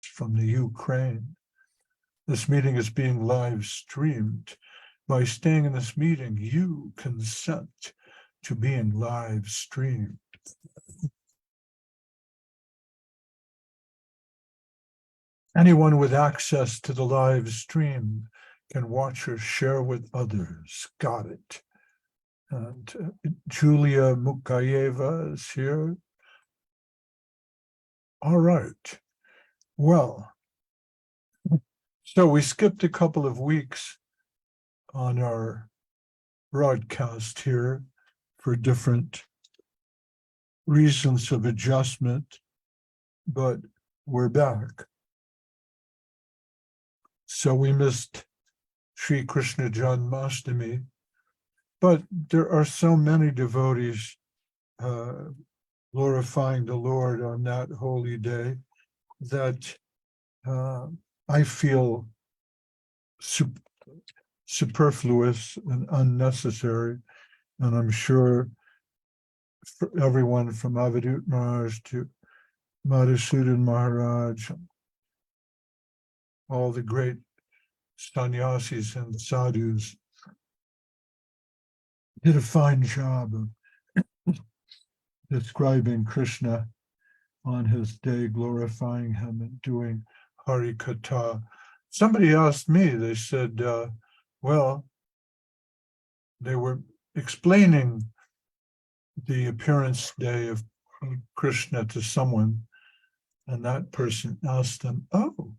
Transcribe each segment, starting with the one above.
from the Ukraine. This meeting is being live streamed. By staying in this meeting, you consent to being live streamed. Anyone with access to the live stream can watch or share with others. Got it. And Julia Mukayeva is here. All right. Well, so we skipped a couple of weeks on our broadcast here for different reasons of adjustment, but we're back. So we missed Sri Krishna Janmashtami, but there are so many devotees glorifying the Lord on that holy day that I feel superfluous and unnecessary, and I'm sure for everyone from Avadut Maharaj to Madhusudan Maharaj, all the great sannyasis and sadhus did a fine job of describing Krishna on his day, glorifying him and doing Hari Katha. Somebody asked me, they said, well, they were explaining the appearance day of Krishna to someone, and that person asked them, oh,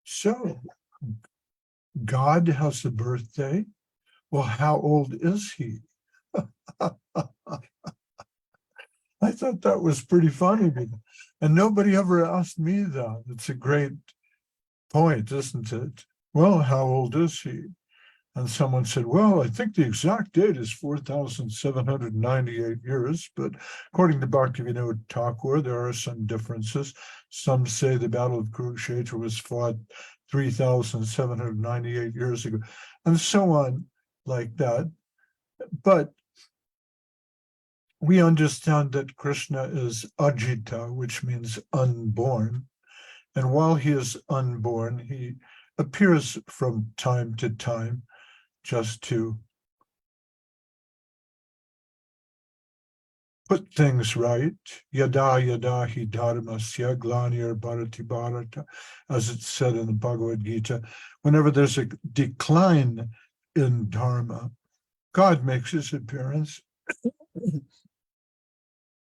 so God has a birthday? Well, how old is he? I thought that was pretty funny. And nobody ever asked me that. It's a great point, isn't it? Well, how old is he? And someone said, well, I think the exact date is 4,798 years, but according to Bhaktivinoda Thakur, there are some differences. Some say the Battle of Kurukshetra was fought 3,798 years ago, and so on like that. But we understand that Krishna is Ajita, which means unborn. And while he is unborn, he appears from time to time just to put things right. Yada yada hi dharmasya glanir bharati bharata, as it's said in the Bhagavad Gita. Whenever there's a decline in dharma, God makes his appearance.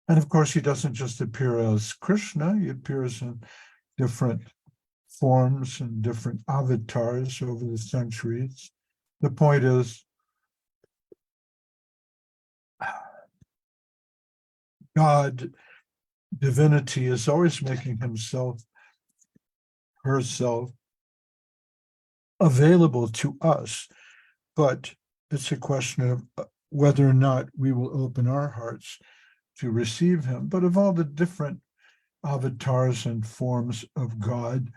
And of course, he doesn't just appear as Krishna, he appears in different forms and different avatars over the centuries. The point is, God, divinity, is always making himself, herself, available to us, but it's a question of whether or not we will open our hearts to receive him. But of all the different avatars and forms of God,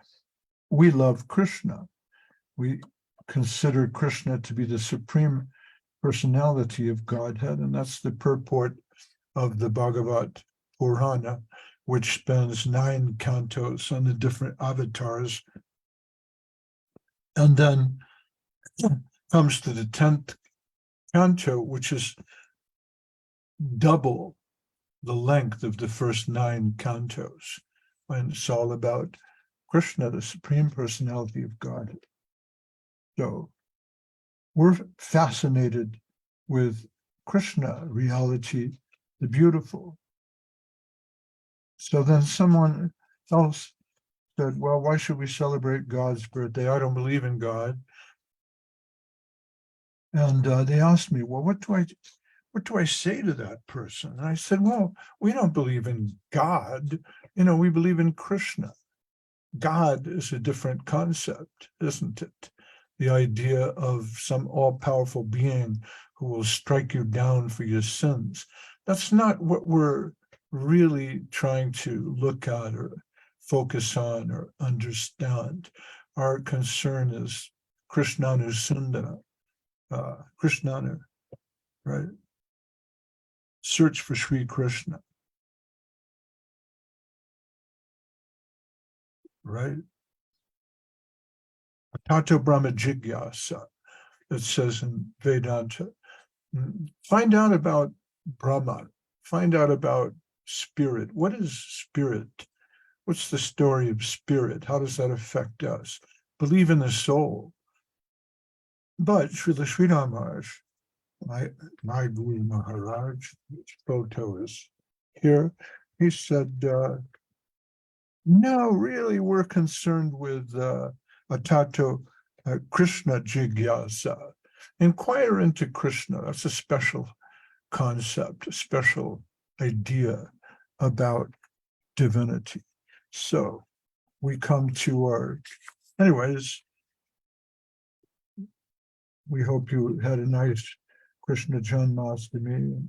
we love Krishna. We consider Krishna to be the supreme personality of Godhead, and that's the purport of the Bhagavat Purana, which spends 9 cantos on the different avatars, and then comes to the 10th canto, which is double the length of the first 9 cantos, and it's all about Krishna, the supreme personality of God. So we're fascinated with Krishna, reality, the beautiful. So then someone else said, well, why should we celebrate God's birthday? I don't believe in God. And they asked me, well, what do I say to that person? And I said, well, we don't believe in God. We believe in Krishna. God is a different concept, isn't it? The idea of some all-powerful being who will strike you down for your sins. That's not what we're really trying to look at or focus on or understand. Our concern is Krishnanu Sundara, Krishnanu, right? Search for Sri Krishna. right? Tato Brahma Jigyasa, it says in Vedanta. Find out about Brahman, find out about spirit. What is spirit? What's the story of spirit? How does that affect us? Believe in the soul. But Srila Sridhar Maharaj, my Guru Maharaj, which photo is here, he said, no, really, we're concerned with Atato Krishna Jigyasa. Inquire into Krishna. That's a special concept, a special idea about divinity. So we come to our, anyways, we hope you had a nice Krishna Janmashtami.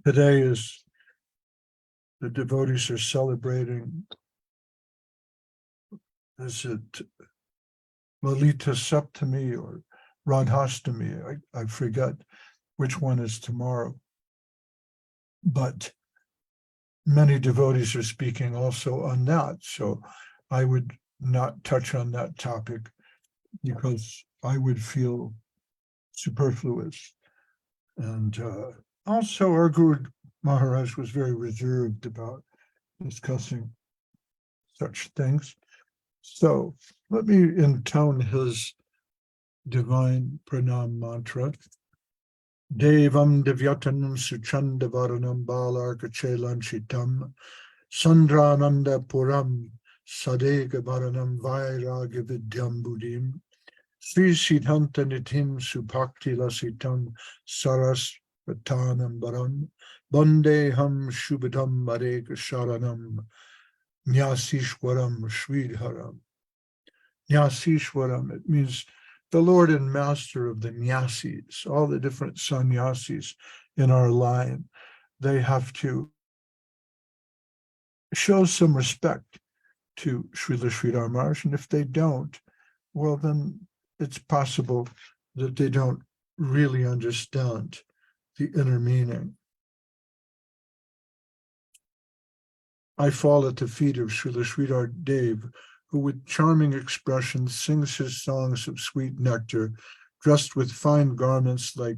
Today is, the devotees are celebrating, is it Lalita Saptami or Radhastami? I forget which one is tomorrow. But many devotees are speaking also on that. So I would not touch on that topic because I would feel superfluous. And also our Guru Maharaj was very reserved about discussing such things. So let me intone his divine pranam mantra. Devam Divyatanam Suchandavaranam Balarkachelanchitam Sandrananda Puram Sadega Baranam Vairagya Vidyam Buddhim Sri Siddhanta Nithim Supakti Lasitam Saras Vatanam Baram Bandeham Shubhadam Mareka Sharanam Nyasishwaram Sridharam. Nyasishwaram, it means the Lord and Master of the Nyasis, all the different sannyasis in our line. They have to show some respect to Srila Sridhar Maharaj, and if they don't, well, then it's possible that they don't really understand the inner meaning. I fall at the feet of Srila Sridhar Dev, who with charming expressions sings his songs of sweet nectar, dressed with fine garments like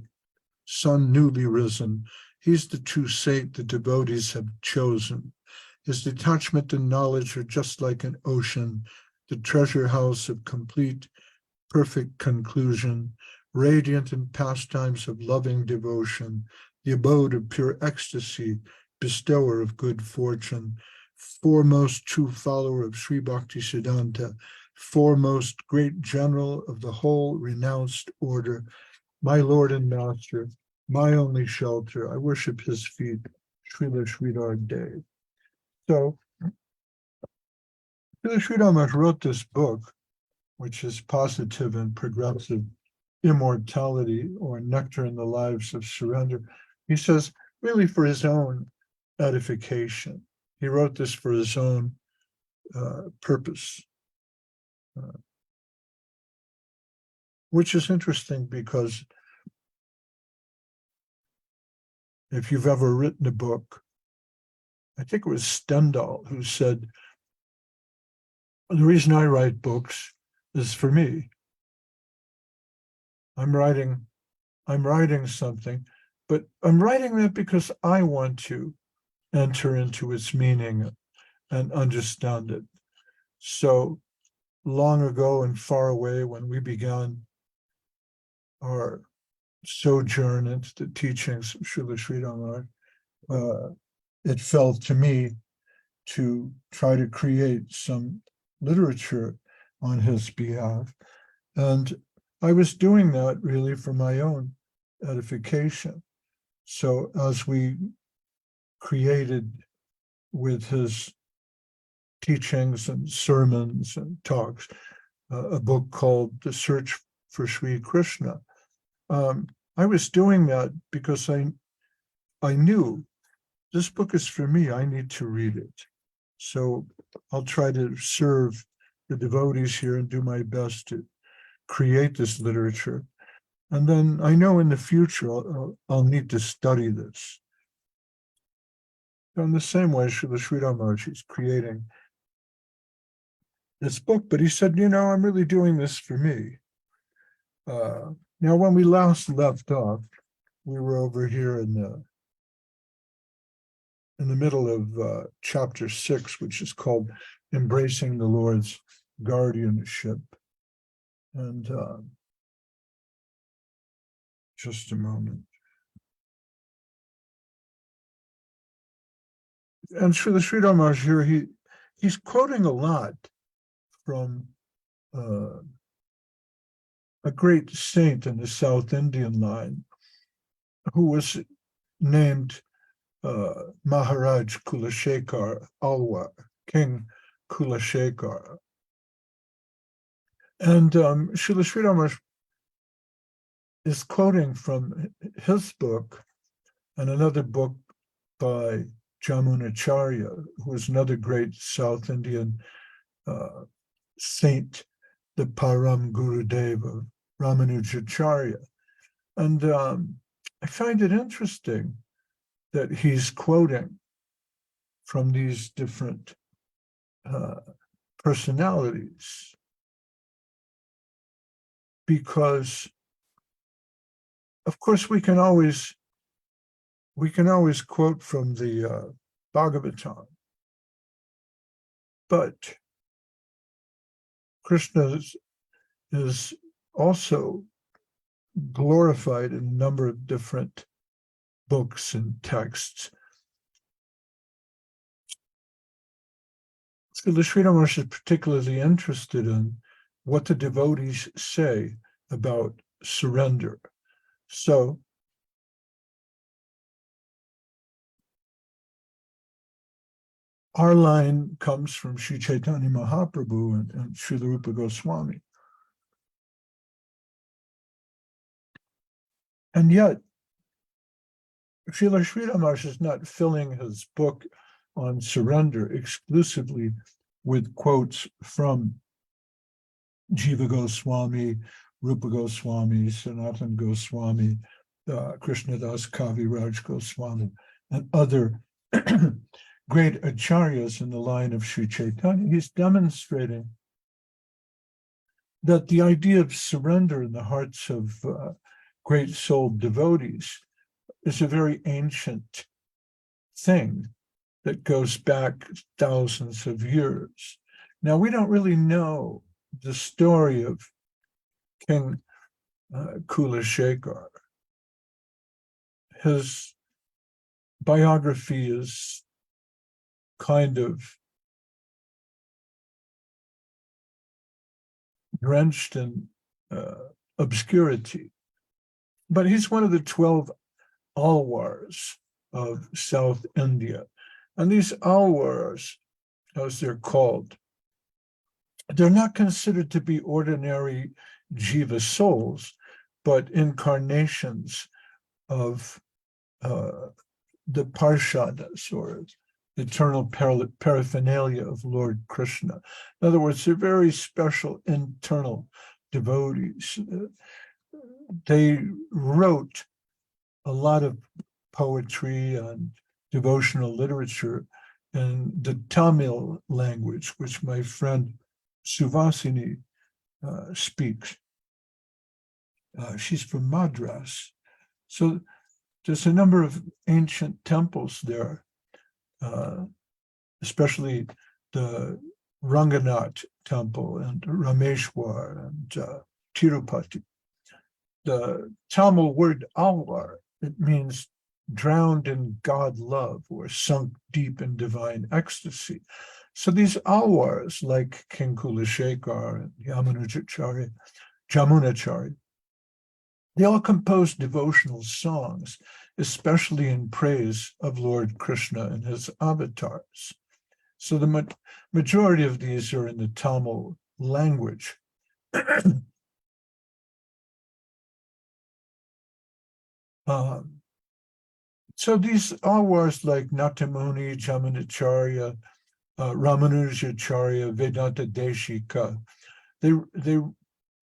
sun newly risen. He's the true saint the devotees have chosen. His detachment and knowledge are just like an ocean, the treasure house of complete, perfect conclusion, radiant in pastimes of loving devotion, the abode of pure ecstasy, bestower of good fortune, foremost true follower of Sri Bhakti Siddhanta, foremost great general of the whole renounced order, my Lord and Master, my only shelter. I worship his feet, Srila Sridhar Dev. So, Srila Sridhar Maharaj wrote this book, which is Positive and Progressive Immortality, or Nectar in the Lives of Surrender. He says, really for his own edification. He wrote this for his own purpose, which is interesting because if you've ever written a book, I think it was Stendhal who said, the reason I write books is for me. I'm writing something, but I'm writing that because I want to enter into its meaning and understand it. So long ago and far away, when we began our sojourn into the teachings of Srila Sridhar Maharaj, it fell to me to try to create some literature on his behalf. And I was doing that really for my own edification. So as we created with his teachings and sermons and talks, a book called The Search for Sri Krishna, I was doing that because I knew this book is for me. I need to read it. So I'll try to serve the devotees here and do my best to create this literature. And then I know in the future I'll need to study this. In the same way, Srila Sridhar Maharaj is creating this book, but he said, I'm really doing this for me. Now, when we last left off, we were over here in the middle of chapter 6, which is called Embracing the Lord's Guardianship. And just a moment. And Srila Sridhar Maharaj here, he's quoting a lot from a great saint in the South Indian line who was named Maharaj Kulashekar Alwar, King Kulashekar. And Srila Sridhar Maharaj is quoting from his book and another book by Jamunacharya, who is another great South Indian saint, the Param Gurudev of Ramanujacharya. And I find it interesting that he's quoting from these different personalities, because, of course, we can always quote from the Bhagavatam, but Krishna is also glorified in a number of different books and texts. So the Sridhar Maharaj is particularly interested in what the devotees say about surrender. So our line comes from Sri Chaitanya Mahaprabhu and Srila Rupa Goswami. And yet, Srila Sridhar Maharaj is not filling his book on surrender exclusively with quotes from Jiva Goswami, Rupa Goswami, Sanatana Goswami, Krishnadas Kaviraj Goswami, and other great acharyas in the line of Sri Chaitanya. He's demonstrating that the idea of surrender in the hearts of great souled devotees is a very ancient thing that goes back thousands of years. Now, we don't really know the story of King Kulashekar. His biography is kind of drenched in obscurity, but he's one of the 12 Alwars of South India. And these Alwars, as they're called, they're not considered to be ordinary jiva souls, but incarnations of the parshadas, or eternal paraphernalia of Lord Krishna. In other words, they're very special internal devotees. They wrote a lot of poetry and devotional literature in the Tamil language, which my friend Suvasini speaks. She's from Madras. So there's a number of ancient temples there, especially the Ranganath temple and Rameshwar and Tirupati. The Tamil word Alvar, it means drowned in God love or sunk deep in divine ecstasy. So these Alvars, like King Kulashekar and Jamunacharya, they all composed devotional songs, especially in praise of Lord Krishna and his avatars. So the majority of these are in the Tamil language. So these Alvars like Natamuni, Jamunacharya, Ramanujacharya, Vedanta Deshika, they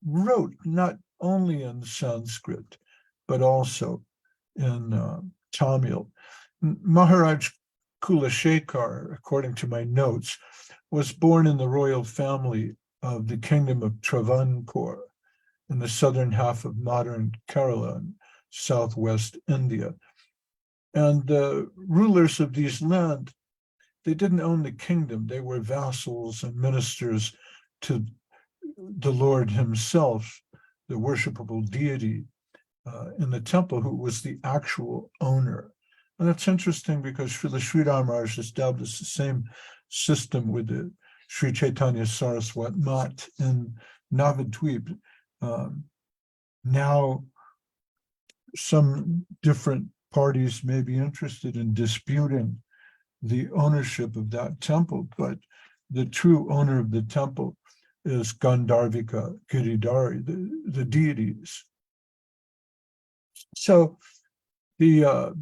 wrote not only in Sanskrit, but also in Tamil. Maharaj Kulashekar, according to my notes, was born in the royal family of the kingdom of Travancore in the southern half of modern Kerala in southwest India. And the rulers of these lands, they didn't own the kingdom. They were vassals and ministers to the Lord himself, the worshipable deity in the temple, who was the actual owner. And that's interesting because Srila Sri Ramaraj established the same system with the Sri Chaitanya Saraswat Mat in Navadvip. Now, some different parties may be interested in disputing the ownership of that temple, but the true owner of the temple is Gandharvika Giridhari, the deities. So the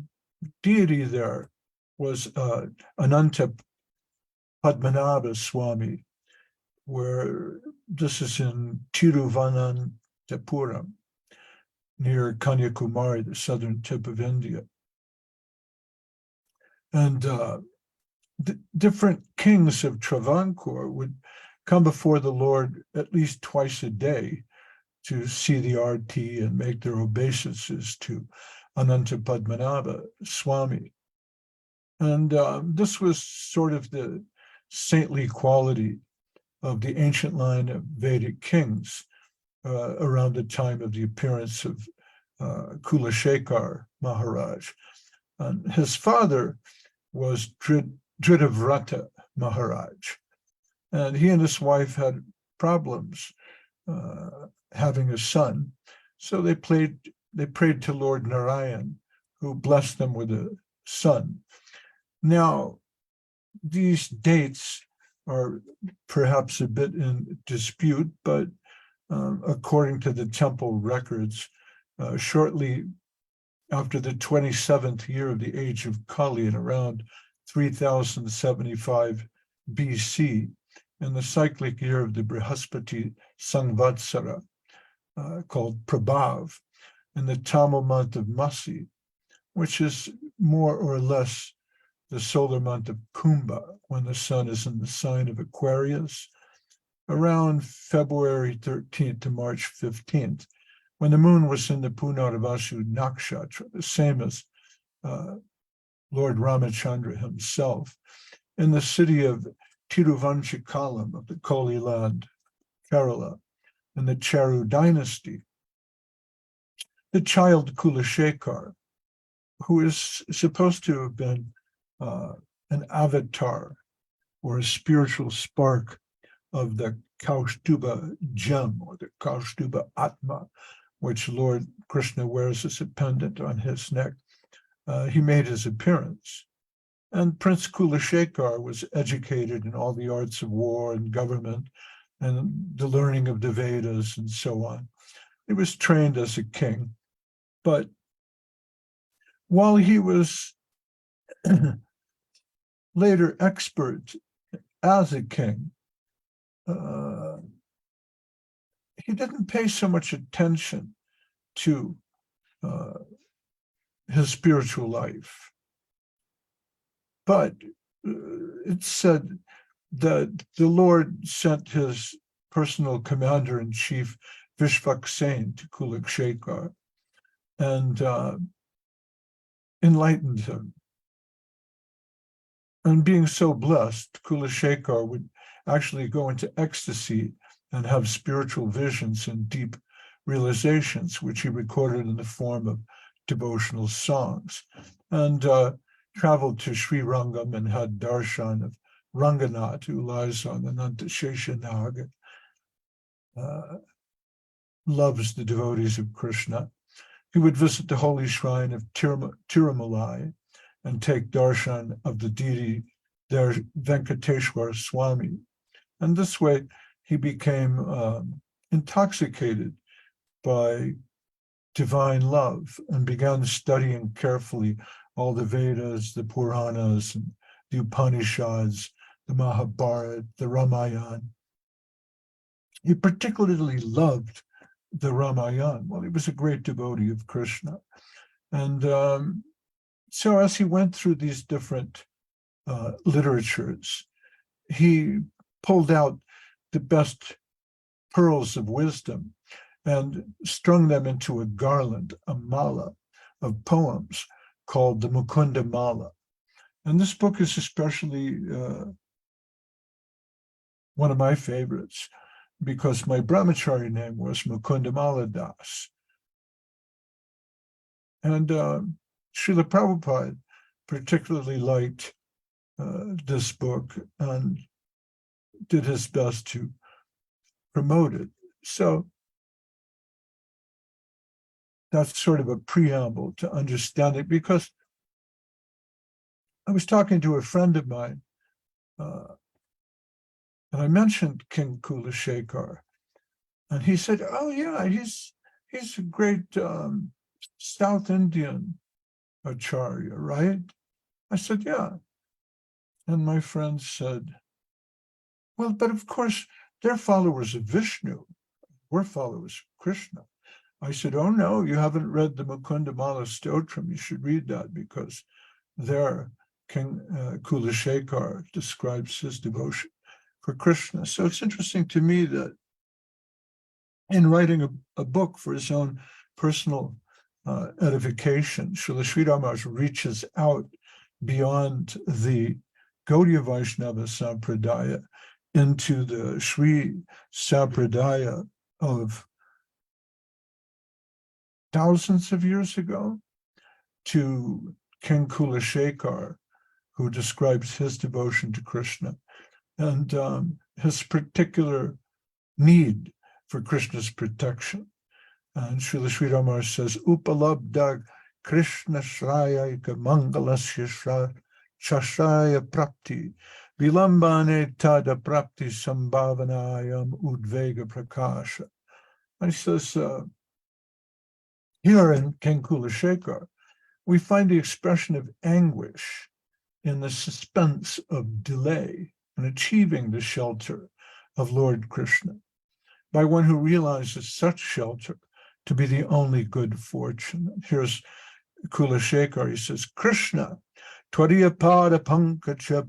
deity there was Ananta Padmanabha Swami, where this is in Tiruvananthapuram, near Kanyakumari, the southern tip of India. And different kings of Travancore would come before the Lord at least twice a day to see the arti and make their obeisances to Ananta Padmanabha Swami. And this was sort of the saintly quality of the ancient line of Vedic kings around the time of the appearance of Kulashekar Maharaj. And his father was Dhridavrata Maharaj. And he and his wife had problems having a son. So they prayed to Lord Narayan, who blessed them with a son. Now, these dates are perhaps a bit in dispute, but according to the temple records, shortly after the 27th year of the age of Kali, in around 3075 BC, in the cyclic year of the Brihaspati Samvatsara, called Prabhav, in the Tamil month of Masi, which is more or less the solar month of Kumbha, when the sun is in the sign of Aquarius, around February 13th to March 15th, when the moon was in the Punarvasu Nakshatra, the same as Lord Ramachandra himself, in the city of Tiruvanchikalam of the Koli land, Kerala, in the Charu dynasty. The child Kulashekar, who is supposed to have been an avatar or a spiritual spark of the Kaustuba gem or the Kaustuba Atma, which Lord Krishna wears as a pendant on his neck, he made his appearance. And Prince Kulashekar was educated in all the arts of war and government and the learning of the Vedas and so on. He was trained as a king, but while he was later expert as a king, he didn't pay so much attention to his spiritual life. But it's said that the Lord sent his personal commander-in-chief, Vishvaksena, to Kulashekar and enlightened him. And being so blessed, Kulashekar would actually go into ecstasy and have spiritual visions and deep realizations, which he recorded in the form of devotional songs, and traveled to Sri Rangam and had darshan of Ranganath, who lies on the Nantasheshanag, loves the devotees of Krishna. He would visit the holy shrine of Tirumalai and take darshan of the deity there, Venkateshwar Swami. And this way, he became intoxicated by divine love and began studying carefully all the Vedas, the Puranas, and the Upanishads, the Mahabharata, the Ramayana. He particularly loved the Ramayana. Well, he was a great devotee of Krishna. And so as he went through these different literatures, he pulled out the best pearls of wisdom and strung them into a garland, a mala of poems called the Mukunda Mala. And this book is especially one of my favorites because my brahmachari name was Mukunda Mala Das. And Srila Prabhupada particularly liked this book and did his best to promote it. So that's sort of a preamble to understand it, because I was talking to a friend of mine, and I mentioned King Kulashekar, and he said, "Oh yeah, he's a great South Indian acharya, right?" I said, "Yeah," and my friend said, "Well, but of course they're followers of Vishnu. We're followers of Krishna." I said, "Oh no, you haven't read the Mukunda Mala Stotram. You should read that, because there King Kulashekar describes his devotion for Krishna." So it's interesting to me that in writing a book for his own personal edification, Srila Sri Ramakrishna reaches out beyond the Gaudiya Vaishnava Sampradaya into the Sri Sampradaya of thousands of years ago, to King Kulashekar, who describes his devotion to Krishna and his particular need for Krishna's protection. And Srila Sri Ramar says, Upalabda Krishna Shrayaka Mangalasya Shashraya Prapti Vilambane Tada Prapti Sambhavanayam Udvega Prakasha. And he says, here in King Kulashekar, we find the expression of anguish in the suspense of delay in achieving the shelter of Lord Krishna, by one who realizes such shelter to be the only good fortune. Here's Kulashekar, he says, Krishna, Tvariyapada Pankacha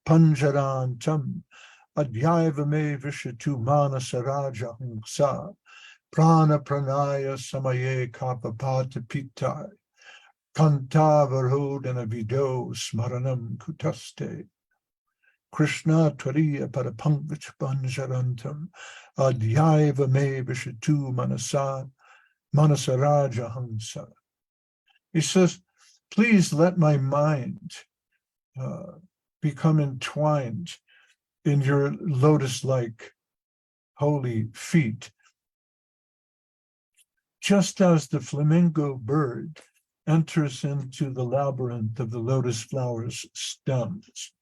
Panjarantam, Adhyayavame Vishatu Manasaraja Hungsa, Prana Pranaya Samaye Kapapata Pitai, Kantavarodana Vido Smaranam Kutaste. Krishna Tvariya Parapankach Panjarantam, Adhyaiva Me Vishatu Manasaraja Hansa. He says, please let my mind become entwined in your lotus-like holy feet, just as the flamingo bird enters into the labyrinth of the lotus flower's stems.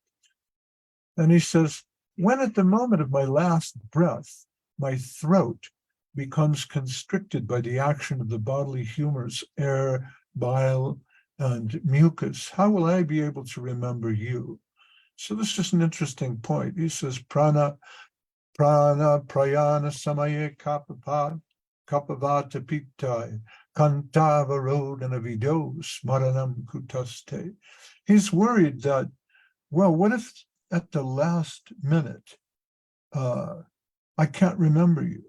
And he says, when at the moment of my last breath, my throat becomes constricted by the action of the bodily humors, air, bile, and mucus, how will I be able to remember you? So this is an interesting point. He says, prana prayana samaye kapavata pittai, kantava rodana vido smaranam kutaste. He's worried that, well, what if at the last minute I can't remember you?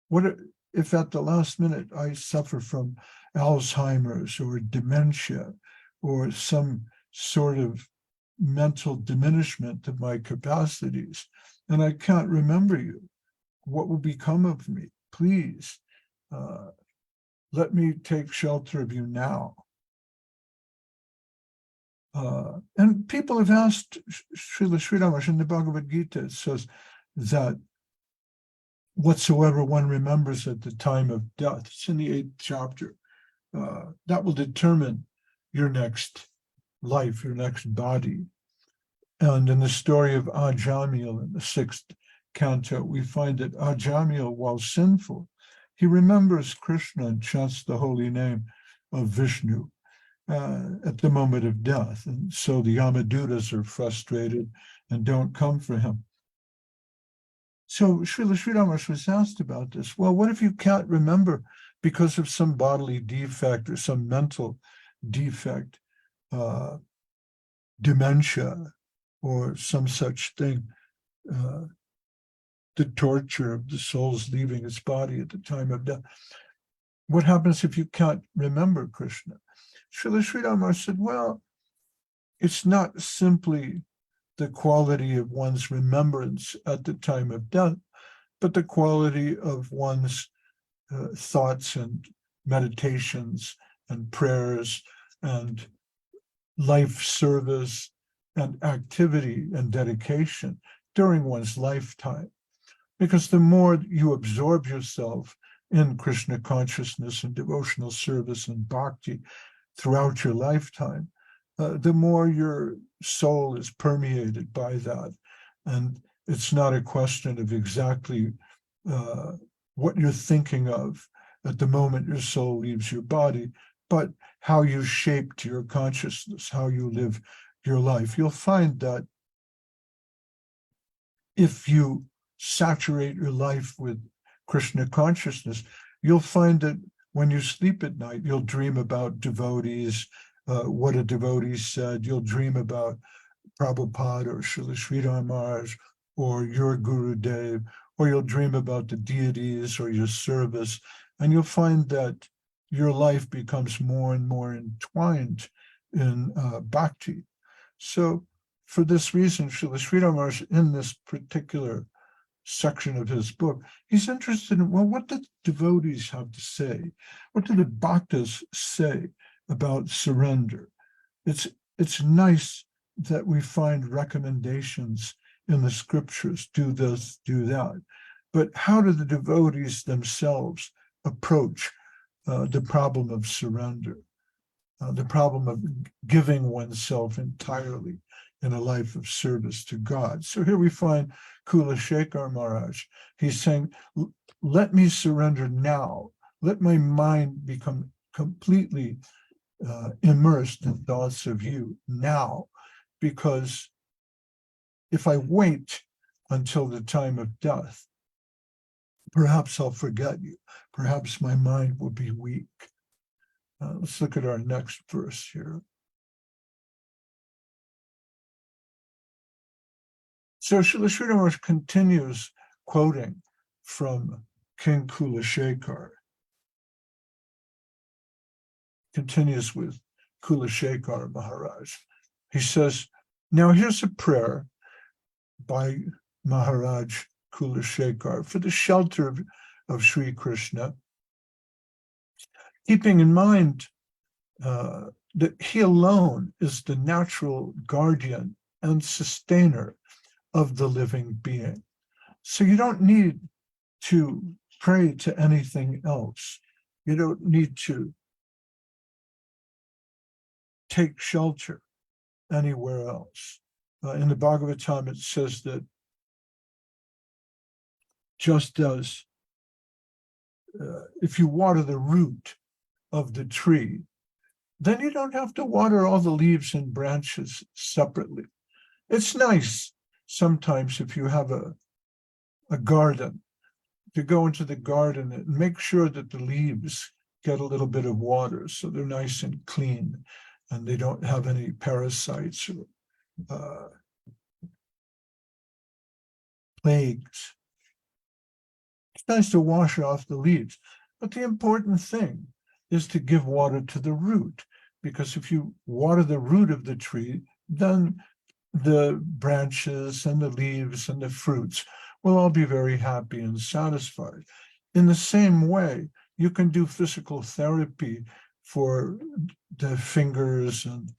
What if at the last minute I suffer from Alzheimer's or dementia or some sort of mental diminishment of my capacities, and I can't remember you? What will become of me? Please, let me take shelter of you now. And people have asked Srila Sri Ramakrishna in the Bhagavad Gita, it says that whatsoever one remembers at the time of death, it's in the 8th chapter, that will determine your next life, your next body. And in the story of Ajamil in the 6th canto, we find that Ajamil, while sinful, he remembers Krishna and chants the holy name of Vishnu at the moment of death. And so the Yamadutas are frustrated and don't come for him. So Srila Sri Ramakrishna was asked about this. Well, what if you can't remember because of some bodily defect or some mental defect, dementia, or some such thing? the torture of the soul's leaving its body at the time of death. What happens if you can't remember Krishna? Srila Sri Rama said, well, it's not simply the quality of one's remembrance at the time of death, but the quality of one's thoughts and meditations and prayers and life service and activity and dedication during one's lifetime. Because the more you absorb yourself in Krishna consciousness and devotional service and bhakti throughout your lifetime, the more your soul is permeated by that. And it's not a question of exactly what you're thinking of at the moment your soul leaves your body, but how you shaped your consciousness, how you live your life. You'll find that if you saturate your life with Krishna consciousness, you'll find that when you sleep at night, you'll dream about devotees, what a devotee said. You'll dream about Prabhupada or Srila Sridhar Maharaj or your Guru Dev, or you'll dream about the deities or your service, and you'll find that your life becomes more and more entwined in bhakti. So for this reason, Srila Sridhar Maharaj, in this particular section of his book, he's interested in, well, what do devotees have to say? What do the bhaktas say about surrender? It's nice that we find recommendations in the scriptures, do this, do that. But how do the devotees themselves approach the problem of surrender, the problem of giving oneself entirely in a life of service to God? So here we find Kula Shekhar Maharaj. He's saying, let me surrender now. Let my mind become completely immersed in thoughts of you now, because if I wait until the time of death, perhaps I'll forget you. Perhaps my mind will be weak. Let's look at our next verse here. So Srila Sridhar Maharaj continues quoting from King Kula Shekhar. Continues with Kula Shekhar Maharaj. He says, now here's a prayer by Maharaj Kula Shekhar for the shelter of Sri Krishna, keeping in mind that he alone is the natural guardian and sustainer of the living being. So you don't need to pray to anything else. You don't need to take shelter anywhere else. In the Bhagavatam, it says that just as if you water the root of the tree, then you don't have to water all the leaves and branches separately. It's nice sometimes if you have a garden, to go into the garden and make sure that the leaves get a little bit of water so they're nice and clean and they don't have any parasites or plagues. It's nice to wash off the leaves, but the important thing is to give water to the root, because if you water the root of the tree, then the branches and the leaves and the fruits will all be very happy and satisfied. In the same way, you can do physical therapy for the fingers and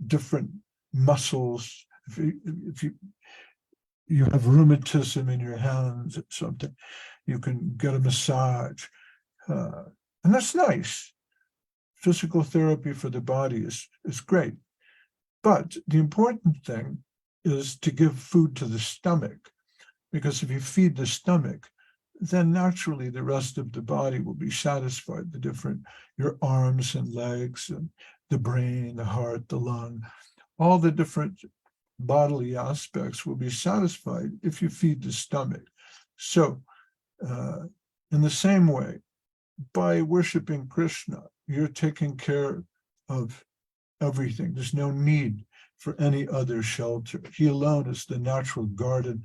different muscles. If you have rheumatism in your hands or something, you can get a massage. And that's nice. Physical therapy for the body is great. But the important thing is to give food to the stomach, because if you feed the stomach, then naturally the rest of the body will be satisfied. Your arms and legs and the brain, the heart, the lung, all the different bodily aspects will be satisfied if you feed the stomach. So in the same way, by worshiping Krishna, you're taking care of everything. There's no need for any other shelter. He alone is the natural guardian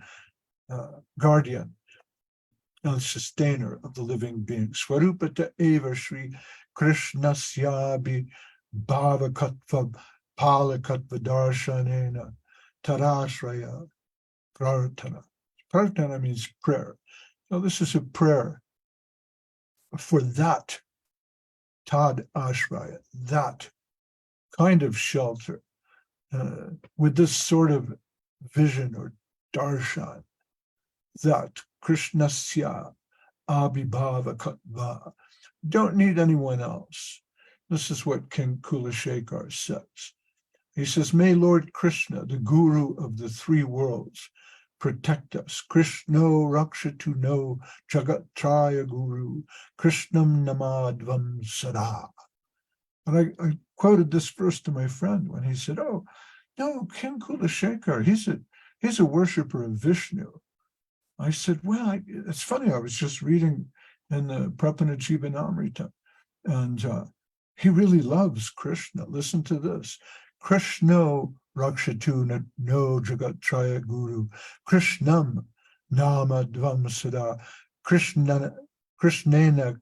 and sustainer of the living being. Swarupata eva Shri Krishnasyabi bhavakatva palakatva darshanena tarashraya prarthana. Prarthana means prayer. So this is a prayer for that tad ashraya, that kind of shelter, with this sort of vision or darshan, that Krishnasya abhibhava katva. Don't need anyone else. This is what King Kulashekar says. He says, may Lord Krishna, the guru of the three worlds, protect us. Krishno rakshatu no jagattraya guru, Krishnam namadvam sada. And I quoted this verse to my friend when he said, oh, no, King Kulashekar, he's a worshiper of Vishnu. I said, well, it's funny, I was just reading in the Prapanna Jivanamritam, and he really loves Krishna. Listen to this. Krishno rakshatu no jagattraya guru, Krishnam namadvam sada, Krishnena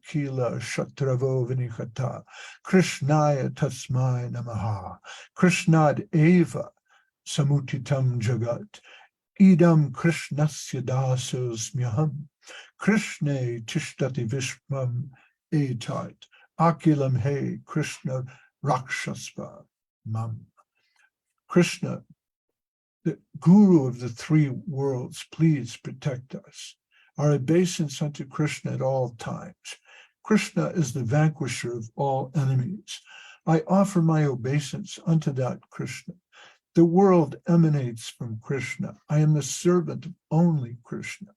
kila shatravo vinichata, Krishnaya tasmai namaha, Krishnad eva samutitam jagat, idam Krishnasya dasos myaham, Krishne tishtati vishmam etat, akilam he Krishna rakshasva mam. Krishna, the guru of the three worlds, please protect us. Our obeisance unto Krishna at all times. Krishna is the vanquisher of all enemies. I offer my obeisance unto that Krishna. The world emanates from Krishna. I am the servant of only Krishna.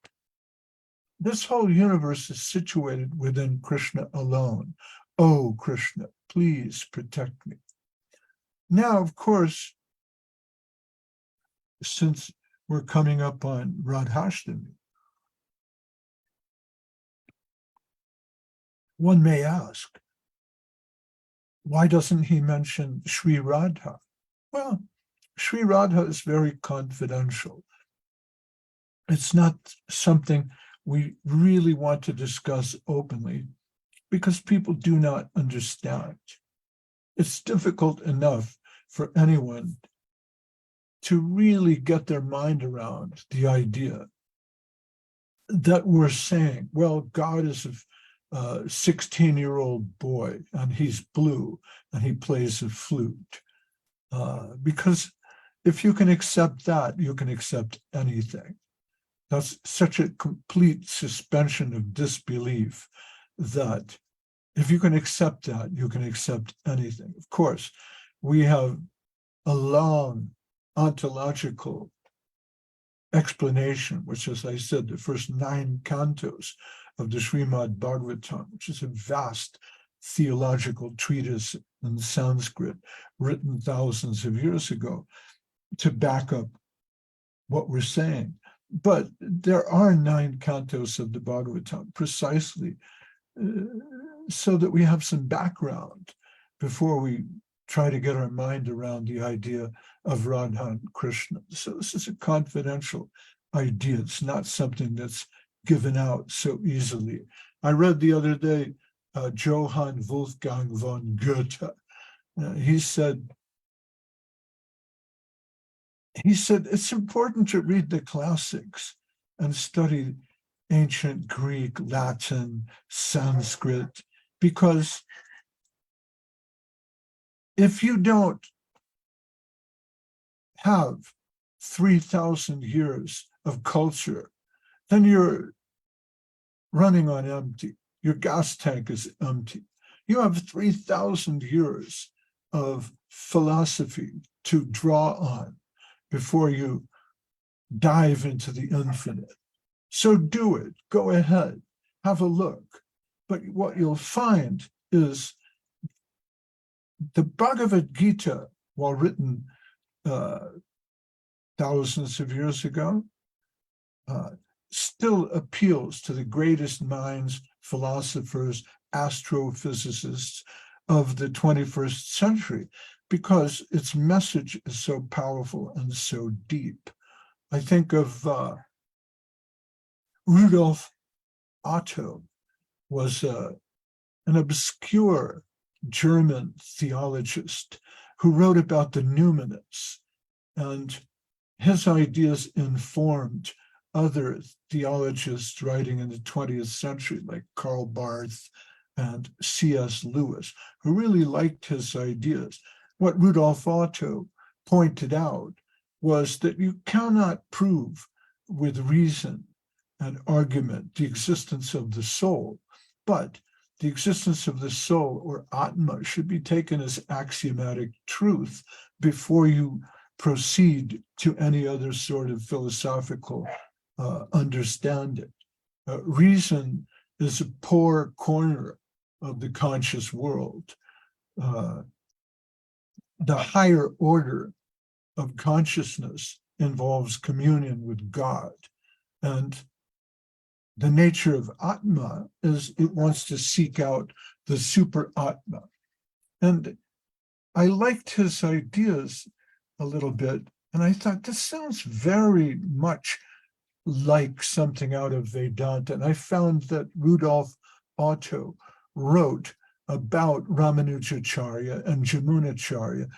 This whole universe is situated within Krishna alone. Oh, Krishna, please protect me. Now, of course, since we're coming up on Radhashtami, one may ask, why doesn't he mention Sri Radha? Well, Sri Radha is very confidential. It's not something we really want to discuss openly because people do not understand. It's difficult enough for anyone to really get their mind around the idea that we're saying, well, God is a 16-year-old boy and he's blue and he plays a flute. Because if you can accept that, you can accept anything. That's such a complete suspension of disbelief that if you can accept that, you can accept anything. Of course, we have a long ontological explanation, which, as I said, the first 9 cantos of the Srimad Bhagavatam, which is a vast theological treatise in Sanskrit written thousands of years ago to back up what we're saying. But there are 9 cantos of the Bhagavatam precisely so that we have some background before we try to get our mind around the idea of Radha and Krishna. So this is a confidential idea. It's not something that's given out so easily. I read the other day Johann Wolfgang von Goethe. He said, it's important to read the classics and study ancient Greek, Latin, Sanskrit, because if you don't have 3,000 years of culture, then you're running on empty. Your gas tank is empty. You have 3,000 years of philosophy to draw on before you dive into the infinite. So do it. Go ahead. Have a look. But what you'll find is the Bhagavad Gita, while written thousands of years ago, still appeals to the greatest minds, philosophers, astrophysicists of the 21st century. because its message is so powerful and so deep. I think of Rudolf Otto was an obscure German theologist who wrote about the numinous, and his ideas informed other theologians writing in the 20th century, like Karl Barth and C.S. Lewis, who really liked his ideas. What Rudolf Otto pointed out was that you cannot prove with reason and argument the existence of the soul, but the existence of the soul, or Atma, should be taken as axiomatic truth before you proceed to any other sort of philosophical understanding. Reason is a poor corner of the conscious world. The higher order of consciousness involves communion with God. And the nature of Atma is it wants to seek out the super Atma. And I liked his ideas a little bit, and I thought, this sounds very much like something out of Vedanta. And I found that Rudolf Otto wrote about Ramanujacharya and Jamunacharya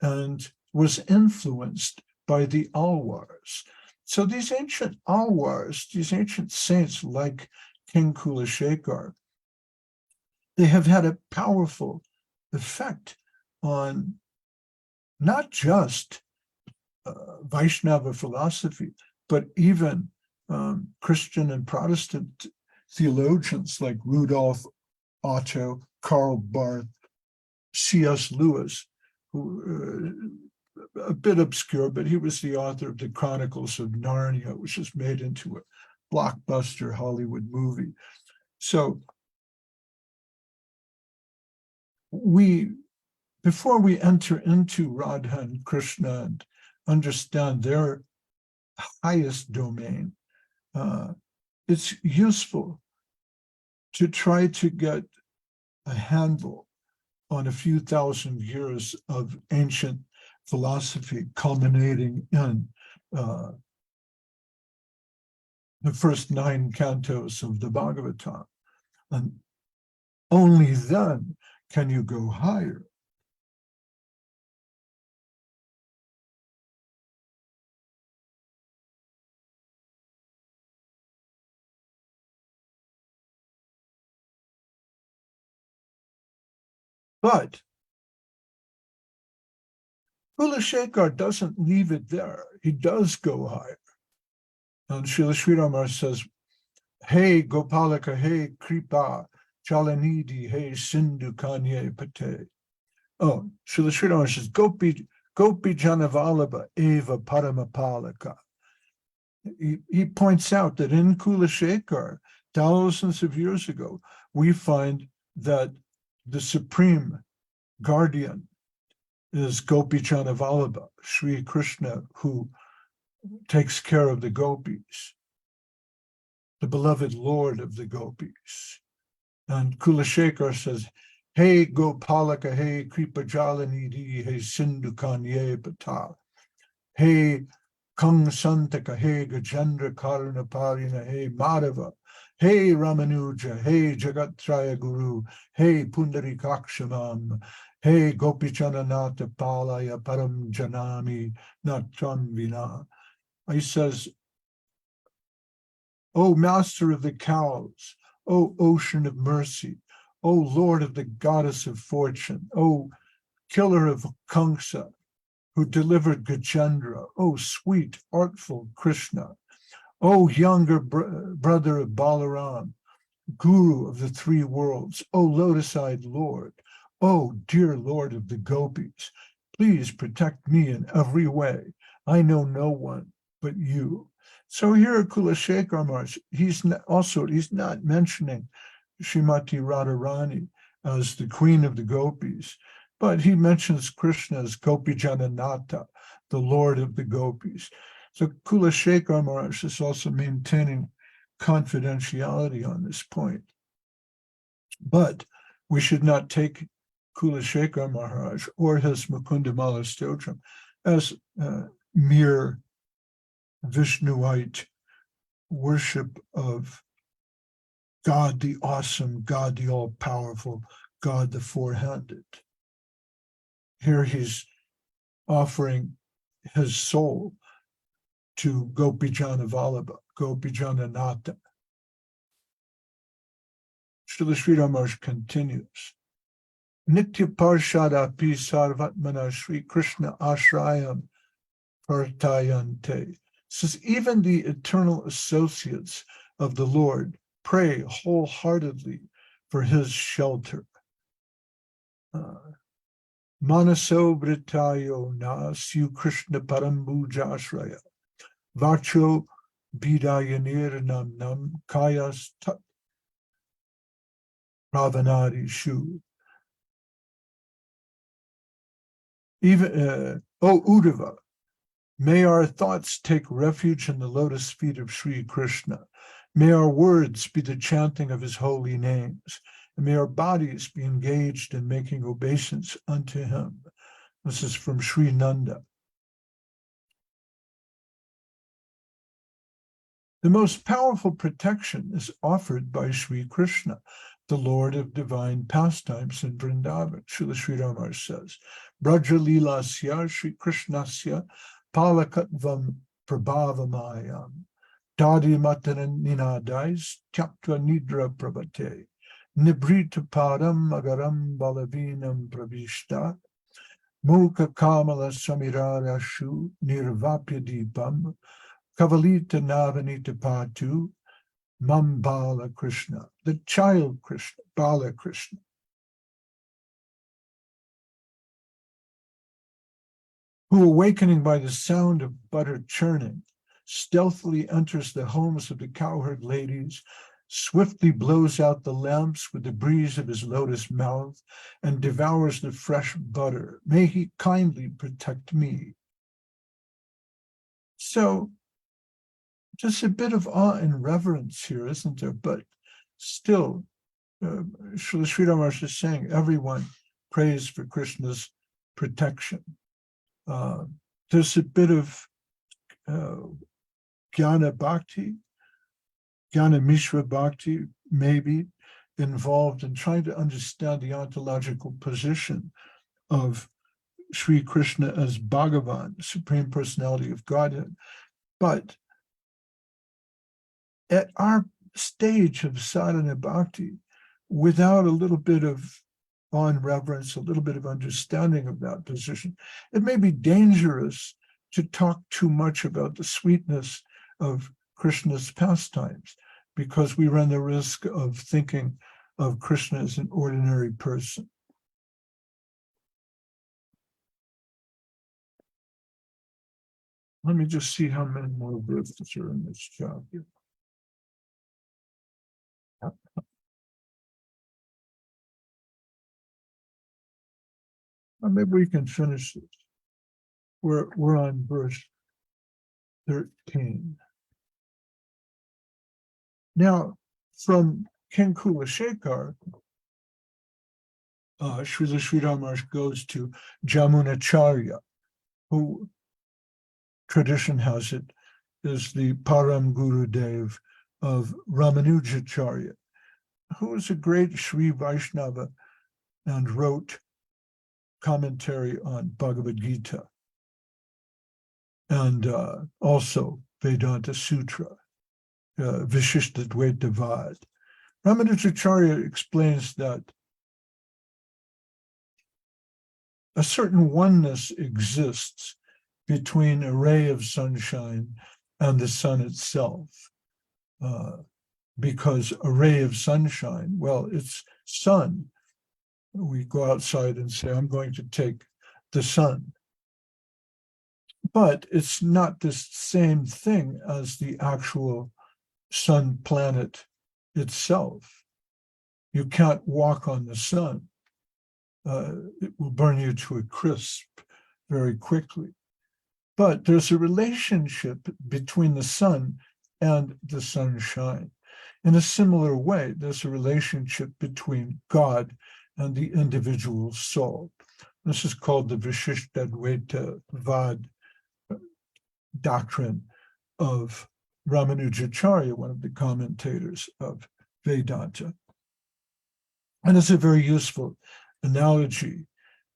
and was influenced by the Alwars. So these ancient Alwars, these ancient saints like King Kulashekar, they have had a powerful effect on not just Vaishnava philosophy, but even Christian and Protestant theologians like Rudolf Otto, Karl Barth, C.S. Lewis, who a bit obscure, but he was the author of the Chronicles of Narnia, which was made into a blockbuster Hollywood movie. So before we enter into Radha and Krishna and understand their highest domain, it's useful to try to get a handle on a few thousand years of ancient philosophy culminating in the first 9 cantos of the Bhagavatam. And only then can you go higher. But Kulashekar doesn't leave it there. He does go higher. And Srila Sri Ramar says, hey Gopalaka, hey Kripa, Chalanidhi, hey Sindhu Kanye Pate. Oh, Srila Sri Ramar says, Gopi Janavalabha Eva Paramapalaka. He points out that in Kulashekar, thousands of years ago, we find that the supreme guardian is Gopi Janavalabha, Sri Krishna, who takes care of the gopis, the beloved Lord of the gopis. And Kulashekar says, hey Gopalaka, hey Kripa Jalanidhi, hey Sindhu Kanye Pata, hey Kang Santaka, hey Gajendra Karuna Parina, hey Madhava, hey Ramanuja, hey Jagatraya Guru, hey Pundarikakshamam, hey Gopichananata Palaya Param Janami Natram Vina. He says, O Master of the cows, O Ocean of mercy, O Lord of the Goddess of fortune, O Killer of Kamsa, who delivered Gajendra, O sweet, artful Krishna, O younger brother of Balaram, Guru of the 3 worlds, O lotus-eyed Lord, O dear Lord of the gopis, please protect me in every way. I know no one but you. So here at Kulashekar Maharaj, he's not mentioning Srimati Radharani as the queen of the gopis, but he mentions Krishna as Gopi Jananata, the Lord of the gopis. So Kulashekar Maharaj is also maintaining confidentiality on this point. But we should not take Kulashekar Maharaj or his Mukundamala Stotram as mere Vishnuite worship of God the awesome, God the all-powerful, God the four-handed. Here he's offering his soul to Gopijana Vallabha, Gopijana Nata. Srila Sri Ramakrishna continues. Nitya Parshadapi Sarvatmana Sri Krishna Ashrayam Partayante. Says even the eternal associates of the Lord pray wholeheartedly for his shelter. Manaso Vritayo Nasyu Krishna Parambuja Ashraya Vacho Bidayanir Nam Nam Kayas Tat Pravanadi Shu. Even O Uddhava, may our thoughts take refuge in the lotus feet of Sri Krishna. May our words be the chanting of his holy names, and may our bodies be engaged in making obeisance unto him. This is from Sri Nanda. The most powerful protection is offered by Sri Krishna, the Lord of divine pastimes in Vrindavan. Srila Sri Ramar says, Braja Lilasya Sri Krishnasya Palakatvam Prabhavamayam Dadi Matanan Ninadais Tyaptva Nidra Prabhate Nibrita Padam Agaram Balavinam Pravishta Mukha Kamala Samirarashu Nirvapya Deepam Kavalita Navanita Patu Mam Bala Krishna, the child Krishna, Bala Krishna. Who, awakening by the sound of butter churning, stealthily enters the homes of the cowherd ladies, swiftly blows out the lamps with the breeze of his lotus mouth, and devours the fresh butter. May he kindly protect me. So, just a bit of awe and reverence here, isn't there? But still, Srila Sri Ramakrishna is saying everyone prays for Krishna's protection. There's a bit of Jnana Bhakti, Jnana Mishra Bhakti, maybe, involved in trying to understand the ontological position of Sri Krishna as Bhagavan, Supreme Personality of Godhead. But at our stage of sadhana bhakti, without a little bit of awe and reverence, a little bit of understanding of that position, it may be dangerous to talk too much about the sweetness of Krishna's pastimes, because we run the risk of thinking of Krishna as an ordinary person. Let me just see how many more verses are in this chapter. Or maybe we can finish this. We're on verse 13. Now, from King Kulashekar, Srila Sri Ramakrishna goes to Jamunacharya, who tradition has it is the Param Guru Dev of Ramanujacharya, who was a great Sri Vaishnava and wrote commentary on Bhagavad Gita and also Vedanta Sutra, Vishishtadvaitavad. Ramanujacharya explains that a certain oneness exists between a ray of sunshine and the sun itself, because a ray of sunshine, well, it's sun. We go outside and say, I'm going to take the sun. But it's not the same thing as the actual sun planet itself. You can't walk on the sun. It will burn you to a crisp very quickly. But there's a relationship between the sun and the sunshine. In a similar way, there's a relationship between God and the individual soul. This is called the Vishishtadvaita Vad doctrine of Ramanujacharya, one of the commentators of Vedanta. And it's a very useful analogy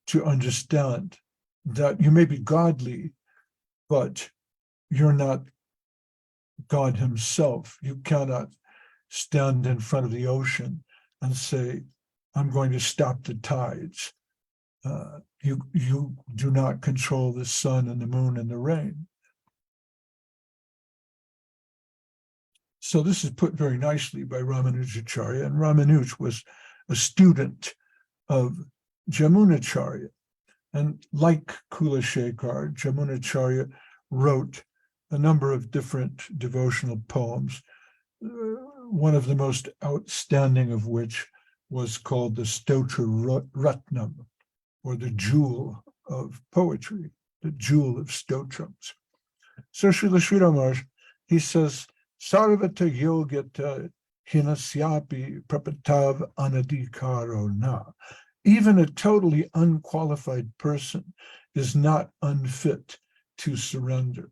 to understand that you may be godly, but you're not God himself. You cannot stand in front of the ocean and say, I'm going to stop the tides. You do not control the sun and the moon and the rain. So this is put very nicely by Ramanujacharya, and Ramanuj was a student of Jamunacharya. And like Kulashekar, Jamunacharya wrote a number of different devotional poems, one of the most outstanding of which was called the Stotra Ratnam, or the jewel of poetry, the jewel of stotrams. So Srila Sridhar Maharaj, he says, Sarvata yogata hinasyapi prapatav anadhikaro na. Even a totally unqualified person is not unfit to surrender.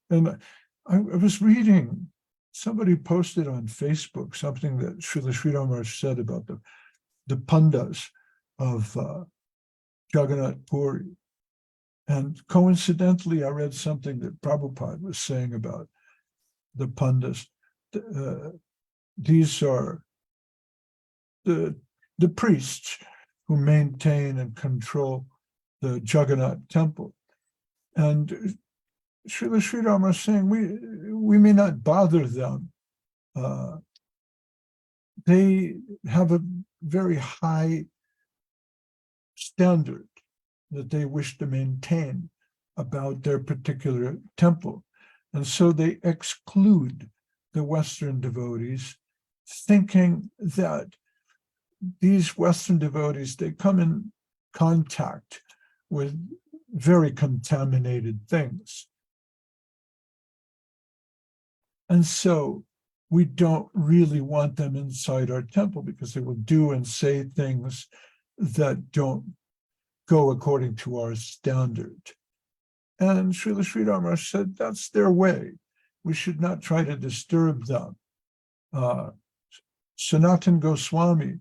And I was reading, somebody posted on Facebook something that Srila Sridhar Maharaj said about the pandas of Jagannath Puri. And coincidentally, I read something that Prabhupada was saying about the pandas. These are the priests who maintain and control the Jagannath temple. And Srila Sridhar was saying, we may not bother them. They have a very high standard that they wish to maintain about their particular temple. And so they exclude the Western devotees, thinking that these Western devotees, they come in contact with very contaminated things. And so we don't really want them inside our temple because they will do and say things that don't go according to our standard. And Srila Sridhar Maharaj said, that's their way. We should not try to disturb them. Sanatan Goswami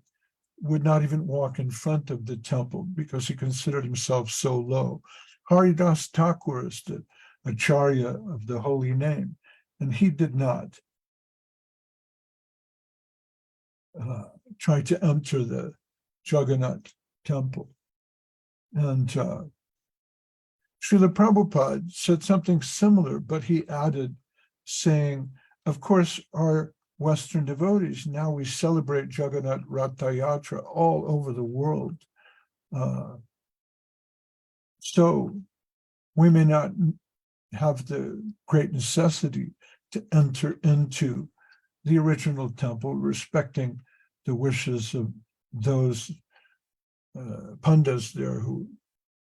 would not even walk in front of the temple because he considered himself so low. Haridas Thakur is the Acharya of the holy name, and he did not try to enter the Jagannath temple. And Srila Prabhupada said something similar, but he added, saying, of course, our Western devotees, now we celebrate Jagannath Ratha Yatra all over the world. So we may not have the great necessity to enter into the original temple, respecting the wishes of those pandas there who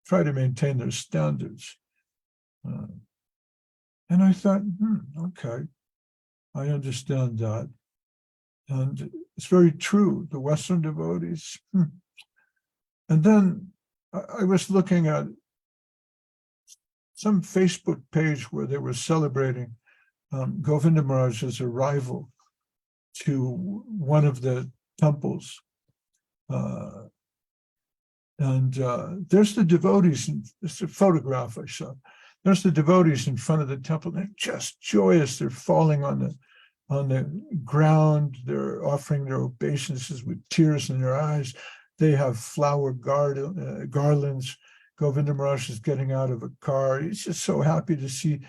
try to maintain their standards. And I thought, okay, I understand that. And it's very true, the Western devotees. And then I was looking at some Facebook page where they were celebrating Govinda Maharaj's arrival to one of the temples. And there's the devotees, it's a photograph I saw. There's the devotees in front of the temple. They're just joyous. They're falling on the ground. They're offering their obeisances with tears in their eyes. They have flower garlands. Govinda Maharaj is getting out of a car. He's just so happy to see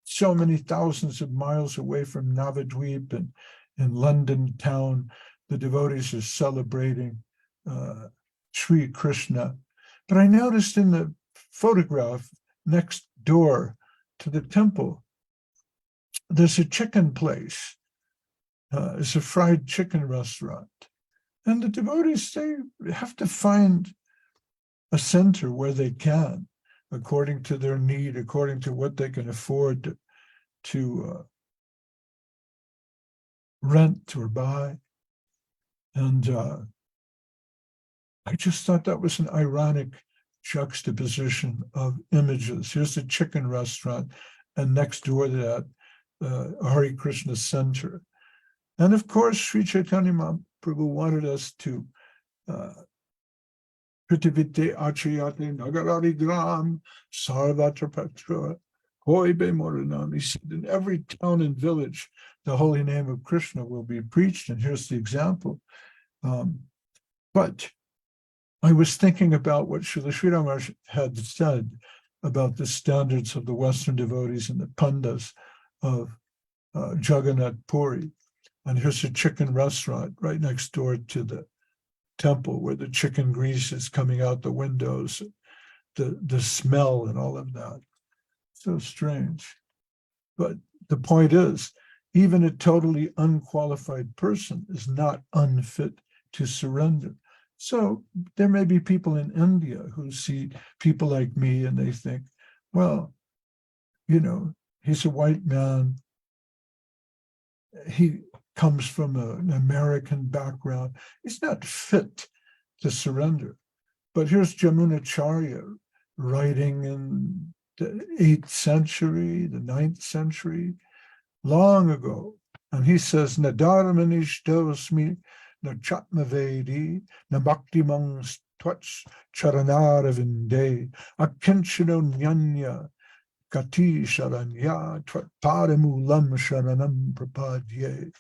so many thousands of miles away from Navadvip and in London town. The devotees are celebrating Sri Krishna. But I noticed in the photograph next door to the temple, there's a chicken place. It's a fried chicken restaurant. And the devotees, they have to find a center where they can, according to their need, according to what they can afford to rent or buy. And I just thought that was an ironic juxtaposition of images. Here's a chicken restaurant, and next door to that, a Hare Krishna center. And of course, Sri Chaitanya Mahaprabhu wanted us to Pritivite Achayate Nagarari Gram Sarvatra Patra Hoibe Moranam. He said, in every town and village, the holy name of Krishna will be preached. And here's the example. But I was thinking about what Srila Sri Maharaj had said about the standards of the Western devotees and the pandas of Jagannath Puri. And here's a chicken restaurant right next door to the temple where the chicken grease is coming out the windows, the smell and all of that. So strange. But the point is, even a totally unqualified person is not unfit to surrender. So there may be people in India who see people like me and they think, well, he's a white man. He comes from an American background. He's not fit to surrender. But here's Jamunacharya writing in the 8th century, the 9th century, long ago. And he says, Na dharmanishtosmi, na chatmavedi, na bhaktimang twach charanaravinday, akinchino nyanya, gati sharanya, twat padamulam sharanam prapadye.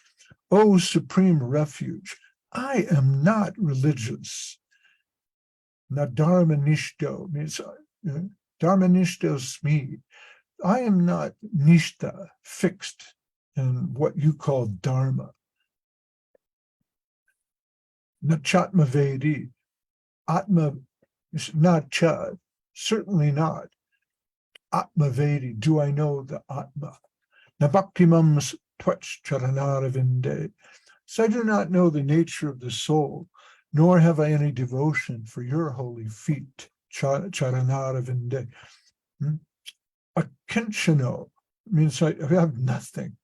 O Supreme Refuge, I am not religious. Na dharmanishto means dharmanishtos I am not nishta, fixed in what you call dharma. Na chatmavedi, atma is not cha, certainly not. Atmavedi, do I know the atma? Na bhaktimam twach charanaravinday. So I do not know the nature of the soul, nor have I any devotion for your holy feet, charanaravinday. Akinchano means I have nothing.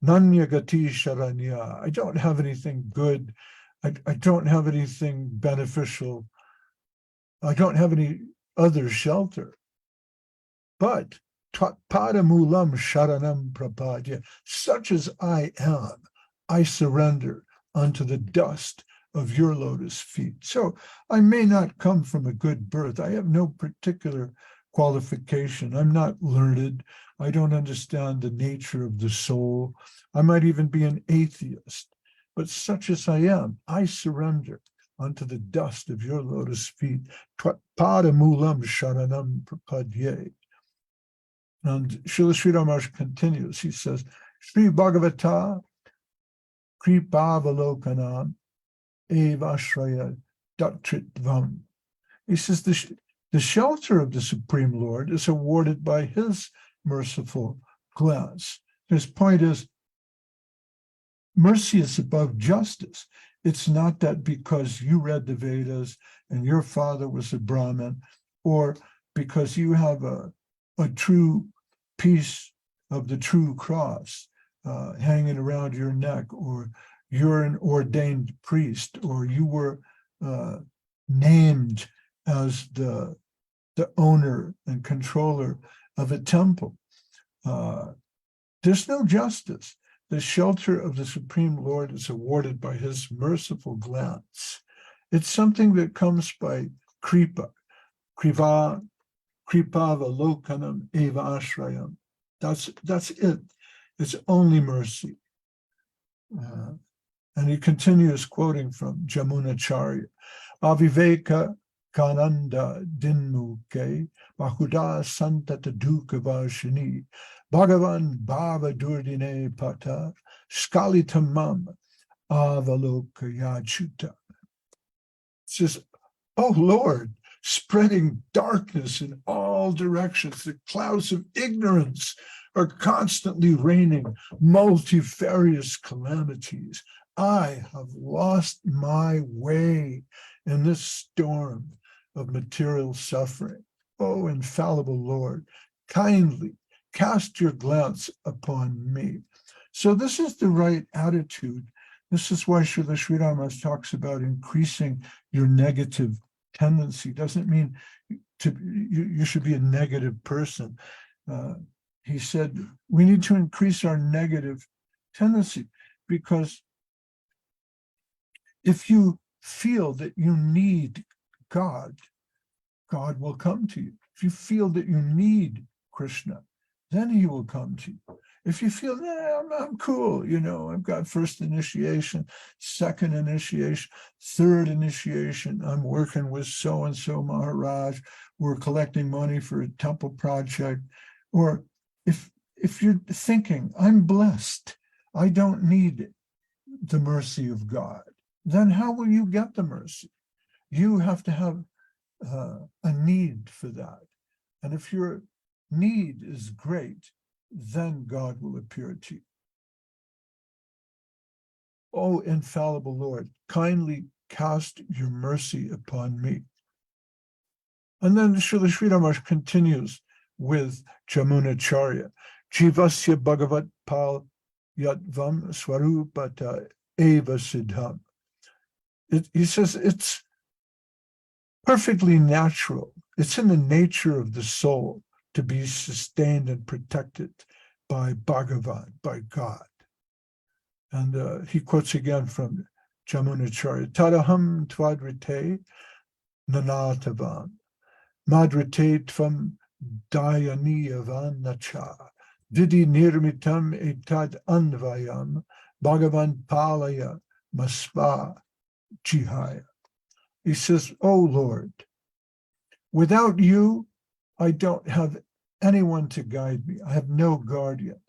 Nanya gati sharanya. I don't have anything good. I don't have anything beneficial. I don't have any other shelter. But padamulam sharanam prapadya, such as I am, I surrender unto the dust of your lotus feet. So I may not come from a good birth. I have no particular qualification. I'm not learned. I don't understand the nature of the soul. I might even be an atheist. But such as I am, I surrender unto the dust of your lotus feet. Padamulam sharanam prapadye. And Srila Sri Maharaj continues. He says, Sri Bhagavata Kripavalokanam Evashraya Dattritvam. He says, the shelter of the Supreme Lord is awarded by his merciful glance. His point is, mercy is above justice. It's not that because you read the Vedas and your father was a Brahmin, or because you have a true piece of the true cross hanging around your neck, or you're an ordained priest, or you were named as the owner and controller of a temple. There's no justice. The shelter of the Supreme Lord is awarded by his merciful glance. It's something that comes by kripa, kripavalokanam eva ashrayam. That's it. It's only mercy. And he continues quoting from Jamunacharya. Aviveka kananda dinmuke bahuda santata dukkha varshini Bhagavan bhava durdine pata skalitamam avalokyachuta. It says, oh Lord, spreading darkness in all directions, the clouds of ignorance are constantly raining multifarious calamities. I have lost my way in this storm of material suffering. Oh, infallible Lord, kindly cast your glance upon me. So this is the right attitude This is why Srila Sri Ramakrishna talks about increasing your negative tendency. Doesn't mean you should be a negative person. He said we need to increase our negative tendency, because if you feel that you need God, God will come to you. If you feel that you need Krishna, then he will come to you. If you feel, I'm cool, I've got first initiation, second initiation, third initiation, I'm working with so-and-so Maharaj, we're collecting money for a temple project. Or if you're thinking, I'm blessed, I don't need the mercy of God, then how will you get the mercy? You have to have a need for that. And if your need is great, then God will appear to you. O infallible Lord, kindly cast your mercy upon me. And then Srila Sri Ramakrishna continues with Jamunacharya. Jivasya Bhagavat Pal Yatvam Swarupata Eva Siddham. He says it's perfectly natural. It's in the nature of the soul to be sustained and protected by Bhagavan, by God. And he quotes again from Jamunacharya, Tadaham tvadrite nanatavan, madrite tvam dayaniyavan nacha, vidi nirmitam etad anvayam, Bhagavan palaya masva jihaya. He says, oh Lord, without you, I don't have anyone to guide me. I have no guardian.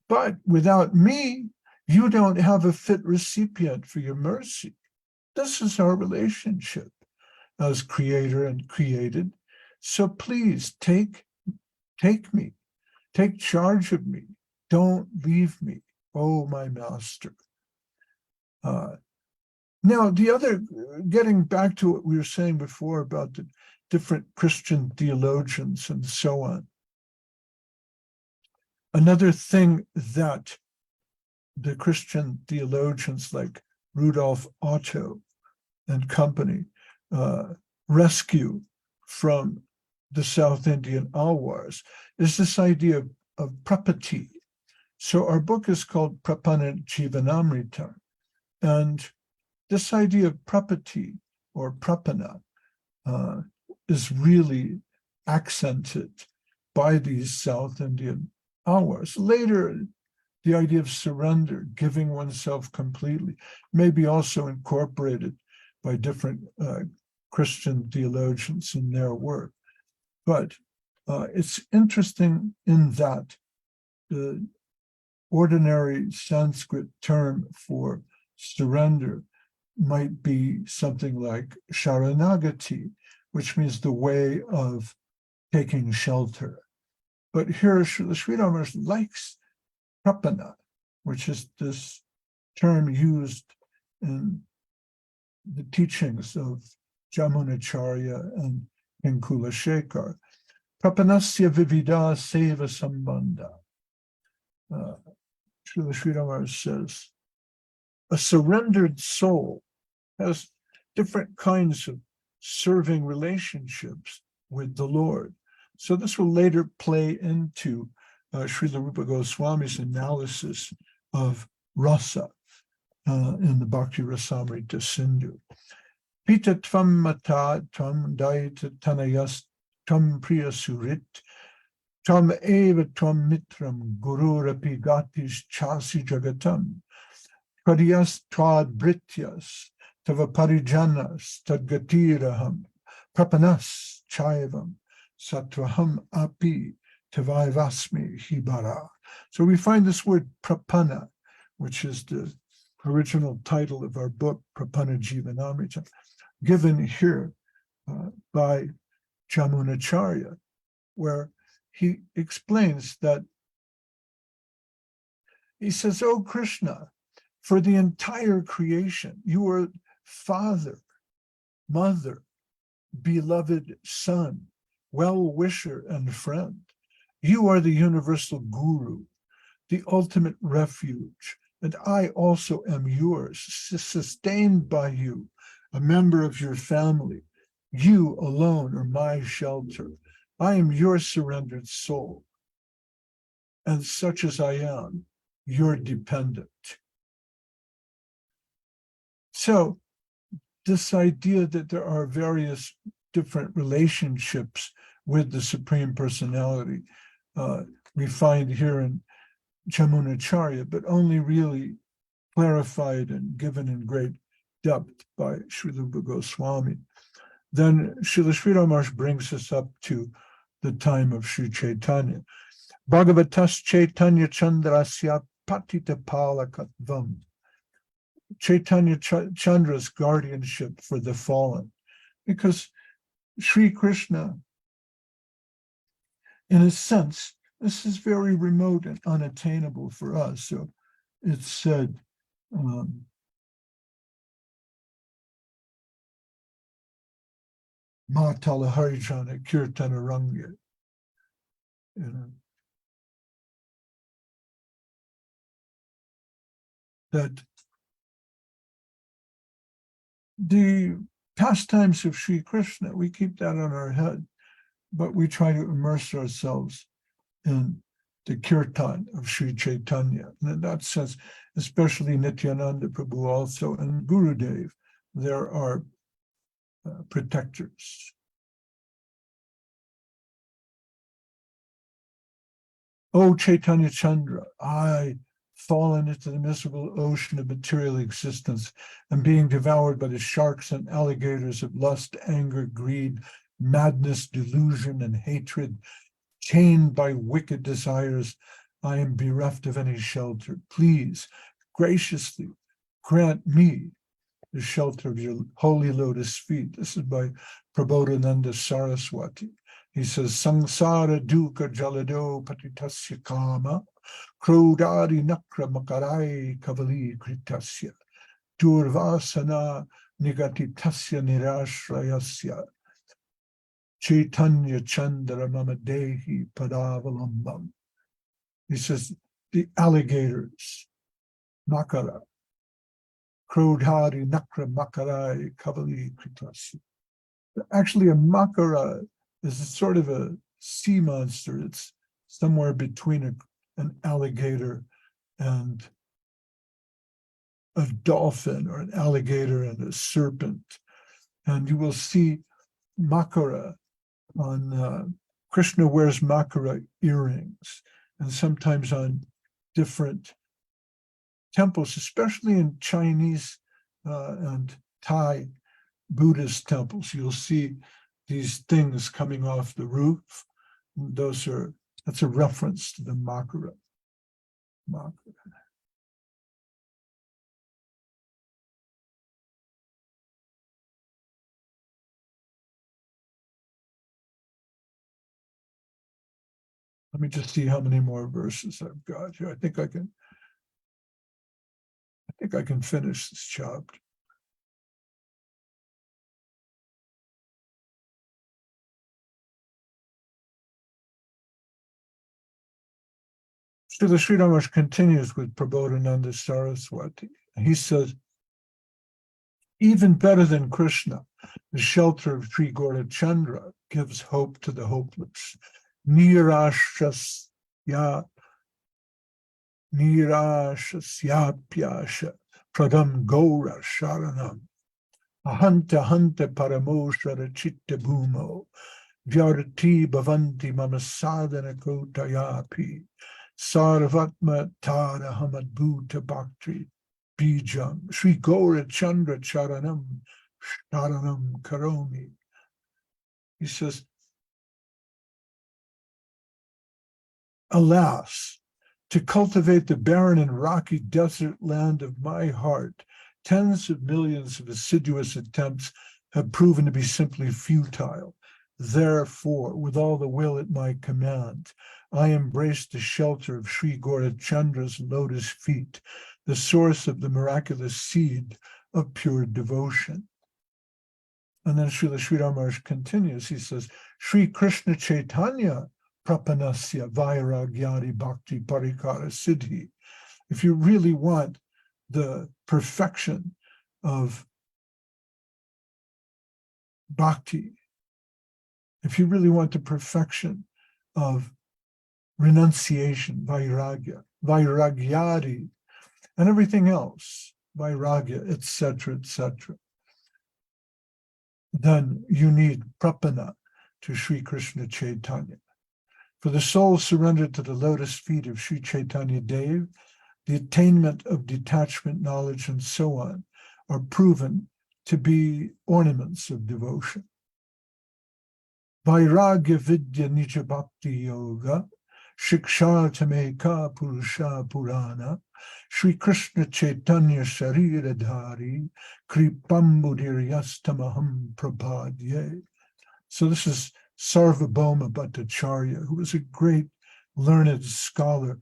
But without me, you don't have a fit recipient for your mercy. This is our relationship as creator and created. So please take me, take charge of me. Don't leave me, oh my master. Now, getting back to what we were saying before about the different Christian theologians and so on. Another thing that the Christian theologians like Rudolf Otto and company rescue from the South Indian Alwars is this idea of prapati. So our book is called Prapanna Jivanamritam. And this idea of prapati or prapanna is really accented by these South Indian Alwars. Later, the idea of surrender, giving oneself completely, may be also incorporated by different Christian theologians in their work. But it's interesting in that the ordinary Sanskrit term for surrender might be something like Sharanagati, which means the way of taking shelter. But here, Sri Ramakrishna likes Prapanna, which is this term used in the teachings of Jamunacharya and Pinkula Shekhar. Prapanasya vivida seva sambandha. Sri Ramakrishna says, a surrendered soul has different kinds of serving relationships with the Lord. So this will later play into Srila Rupa Goswami's analysis of rasa in the Bhakti Rasamrita Sindhu. Pita tvam mata tvam daita tanayas tvam priya surit tvam eva tvam mitram gururapi gatis chasi jagatam Kadiyas twad brityas tava parijanas tadgatiraham prapanas chaivam satvaham api tavaivasmi hibara. So we find this word prapanna, which is the original title of our book, Prapanna Jivanamritam, given here by Jamunacharya, where he explains that, he says, oh Krishna, for the entire creation, you are father, mother, beloved son, well-wisher and friend. You are the universal guru, the ultimate refuge, and I also am yours, sustained by you, a member of your family. You alone are my shelter. I am your surrendered soul, and such as I am, your dependent. So this idea that there are various different relationships with the Supreme Personality, we find here in Jamunacharya, but only really clarified and given in great depth by Srila Rupa Goswami. Then Srila Sridhar Maharaj brings us up to the time of Sri Chaitanya. Bhagavatas Chaitanya Chandrasya Patita Palakatvam. Chaitanya Chandra's guardianship for the fallen. Because Sri Krishna, in a sense, this is very remote and unattainable for us. So it's said, Matala Harijana Kirtana Rangya. That the pastimes of Sri Krishna, we keep that on our head, but we try to immerse ourselves in the kirtan of Sri Chaitanya. And in that sense, especially Nityananda Prabhu also and Gurudev, there are protectors. O Chaitanya Chandra, I fallen into the miserable ocean of material existence and being devoured by the sharks and alligators of lust, anger, greed, madness, delusion, and hatred, chained by wicked desires, I am bereft of any shelter. Please, graciously grant me the shelter of your holy lotus feet. This is by Prabodhananda Saraswati. He says, Sangsara dukkha jalado patitasya kama, krodari nakra makarai kavali kritasya, durvasana nigatitasya nirashrayasya, Chaitanya Chandra Mamadehi Padavalambam. He says, the alligators, makara, krodhari nakra makarai kavali kritasya. Actually, a makara is a sort of a sea monster. It's somewhere between an alligator and a dolphin, or an alligator and a serpent. And you will see makara on Krishna wears makara earrings, and sometimes on different temples, especially in Chinese and Thai Buddhist temples, you'll see these things coming off the roof. That's a reference to the makara. Let me just see how many more verses I've got here. I think I can finish this chapter. So the Sri Ramakrishna continues with Prabodhananda Saraswati. He says, even better than Krishna, the shelter of Sri Gaurachandra gives hope to the hopeless. Nirashasyapyasha pradam Gaura sharanam ahanta hanta paramoshara chitta bhumo vyarati bhavanti mama sadhana kotayapi sarvatma tada hamadbhuta bhakti bijam Sri Gaurachandra charanam karomi. He says, alas, to cultivate the barren and rocky desert land of my heart, tens of millions of assiduous attempts have proven to be simply futile. Therefore, with all the will at my command, I embrace the shelter of Sri Gaurachandra's lotus feet, the source of the miraculous seed of pure devotion. And then Srila Sridhar Maharaj continues. He says, Sri Krishna Chaitanya Prapanasya Vairagyari Bhakti Parikara Siddhi if you really want the perfection of bhakti, if you really want the perfection of renunciation, vairagya, vairagyadi, and everything else, vairagya, etc., then you need prapanna to Sri Krishna Chaitanya. For the soul surrendered to the lotus feet of Sri Chaitanya Dev, the attainment of detachment, knowledge, and so on are proven to be ornaments of devotion. Vairagya vidya nija bhakti yoga, shikshartameka purusha purana, Sri Krishna Chaitanya Shariradhari, Kripambudiryastamaham Prapadye. So this is Sarvabhauma Bhattacharya, who was a great learned scholar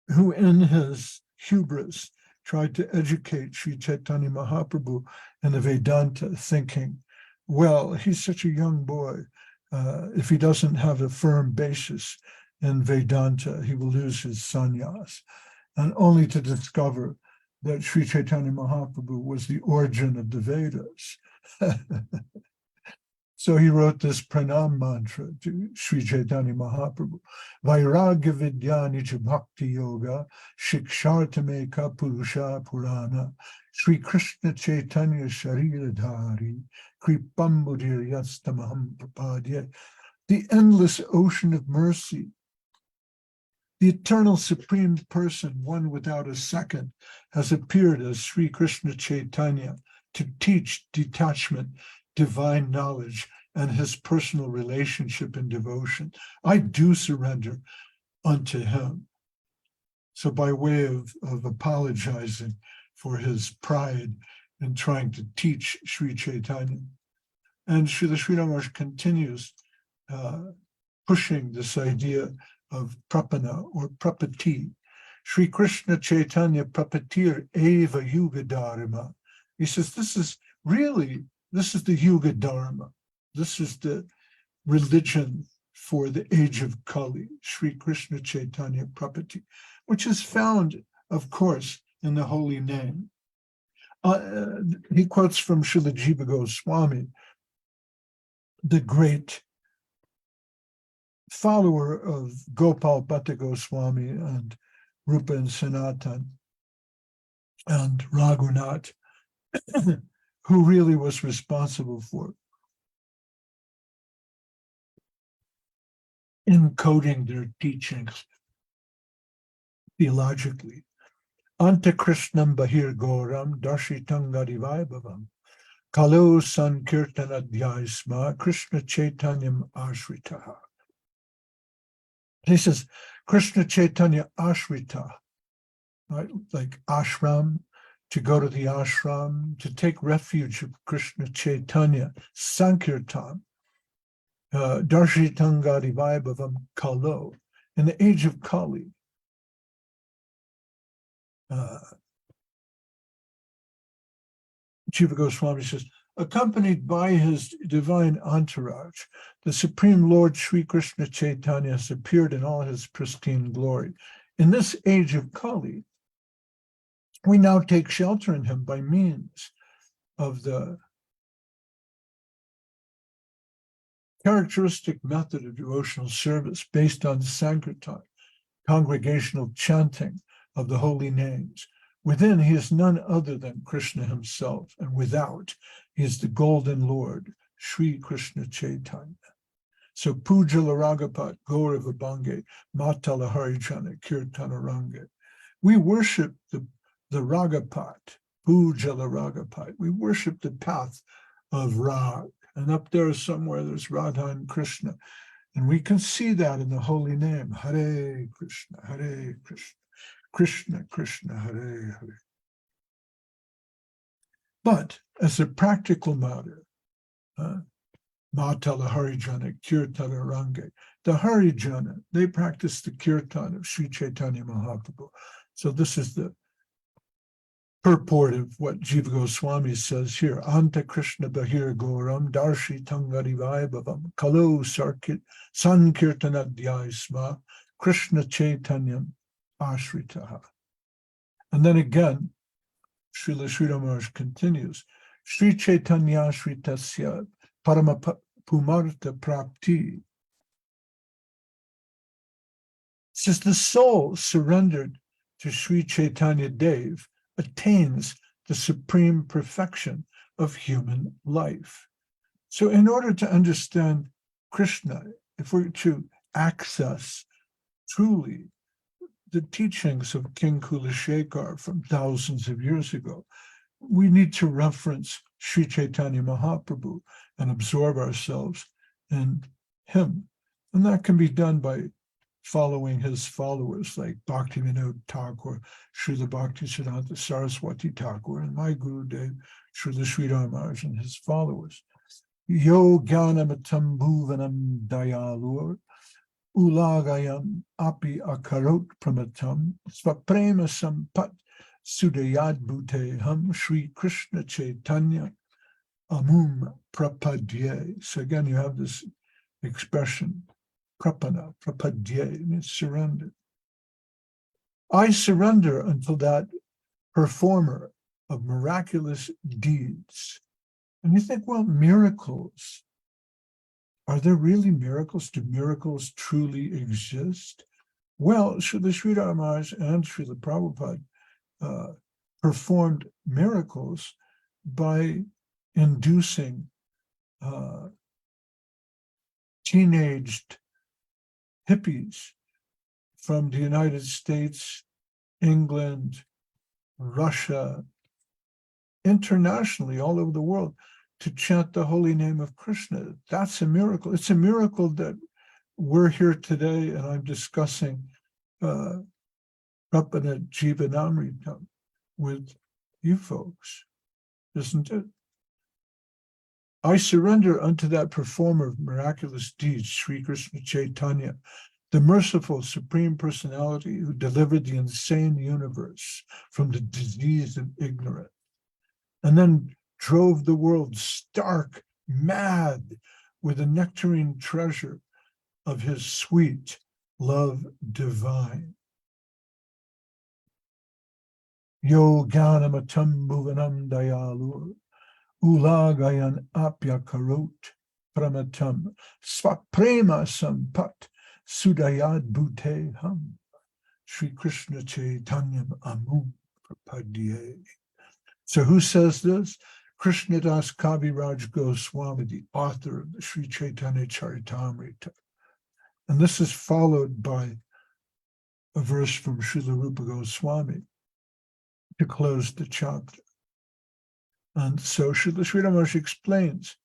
who in his hubris tried to educate Sri Chaitanya Mahaprabhu in the Vedanta, thinking, well, he's such a young boy. If he doesn't have a firm basis in Vedanta, he will lose his sannyas. And only to discover that Sri Chaitanya Mahaprabhu was the origin of the Vedas. So he wrote this pranam mantra to Sri Chaitanya Mahaprabhu. Vairagya vidya nija bhakti yoga, shikshartameka purusha purana, Sri Krishna Chaitanya Shariradhari, kripambudiryastamaham prapadye. The endless ocean of mercy, the eternal supreme person, one without a second, has appeared as Sri Krishna Chaitanya to teach detachment, divine knowledge, and his personal relationship and devotion. I do surrender unto him. So by way of apologizing for his pride in trying to teach Sri Chaitanya. And Srila Sridhar Maharaj continues pushing this idea of prapanna or prapati. Sri Krishna Chaitanya prapatir eva yuga dharma. He says, this is the yuga dharma. This is the religion for the age of Kali, Sri Krishna Chaitanya prapati, which is found, of course, in the holy name. He quotes from Srila Jiva Goswami, the great follower of Gopal Bhatta Goswami and Rupa and Sanatan and Raghunath, who really was responsible for encoding their teachings theologically. Anta Krishnam Bahir Goram Darshitangadi Vaibhavam Kalo Sankirtanadhyasma Krishna Chaitanyam Ashritaha. He says, Krishna Chaitanya Ashrita, right? Like ashram, to go to the ashram, to take refuge of Krishna Chaitanya, Sankirtan, Darshitangadi Vaibhavam Kalo, in the age of Kali. Jiva Goswami says, accompanied by his divine entourage, the Supreme Lord Sri Krishna Chaitanya has appeared in all his pristine glory. In this age of Kali, we now take shelter in him by means of the characteristic method of devotional service based on Sankirtan, congregational chanting of the holy names. Within, he is none other than Krishna himself, and without, he is the golden Lord, Sri Krishna Chaitanya. So, Puja Laragapat, Gaurava Bange, Matala Harijana, Kirtana Range. We worship the Ragapat, Puja Laragapat. We worship the path of Rag. And up there somewhere, there's Radha and Krishna. And we can see that in the holy name, Hare Krishna, Hare Krishna. Krishna, Krishna, Hare, Hare. But as a practical matter, Matala Harijana, Kirtana Range, the Harijana, they practice the Kirtan of Sri Chaitanya Mahaprabhu. So this is the purport of what Jiva Goswami says here. Anta Krishna Bahir Goram, Darshi Tangari Vaibhavam, Kalo Sankirtanadhyasma, Krishna Chaitanyam Ashritaha. And then again, Srila Sridhar Maharaj continues, Sri Chaitanya Sri Tasya Parama Pumarta Prapti. Says the soul surrendered to Sri Chaitanya Dev attains the supreme perfection of human life. So in order to understand Krishna, if we're to access truly the teachings of King Kulashekar from thousands of years ago, we need to reference Sri Chaitanya Mahaprabhu and absorb ourselves in him. And that can be done by following his followers like Bhaktivinoda Thakur, Srila Bhaktisiddhanta Saraswati Thakur, and my Guru Dev, Srila Sridhar Maharaj and his followers. Yo Jnanamatam Bhuvanam Dayalur, Ulagayam Api Akarot Pramatam, Svaprema Sampat Sudayad Bhuteham Sri Krishna Chaitanya Amum Prapadye. So again, you have this expression, Prapanna, Prapadye, means surrender. I surrender until that performer of miraculous deeds. And you think, well, miracles, are there really miracles? Do miracles truly exist? Well, Srila Sridhar Maharaj and Srila Prabhupada performed miracles by inducing teenaged hippies from the United States, England, Russia, internationally, all over the world, to chant the holy name of Krishna. That's a miracle. It's a miracle that we're here today and I'm discussing Prapanna Jivanamritam with you folks, isn't it? I surrender unto that performer of miraculous deeds, Sri Krishna Chaitanya, the merciful Supreme Personality who delivered the insane universe from the disease of ignorance, and then drove the world stark mad with the nectarine treasure of his sweet love divine. Yo Jnanamatam Bhuvanam Dayalur, Ulagayan Apya Karot Pramatam, Svaprema Sampat Sudayad Bhuteham, Sri Krishna Chaitanyam Amum Prapadye. So who says this? Krishnadas Kaviraj Goswami, the author of the Sri Chaitanya Charitamrita. And this is followed by a verse from Srila Rupa Goswami to close the chapter. And so Srila Sridhar Maharaj explains,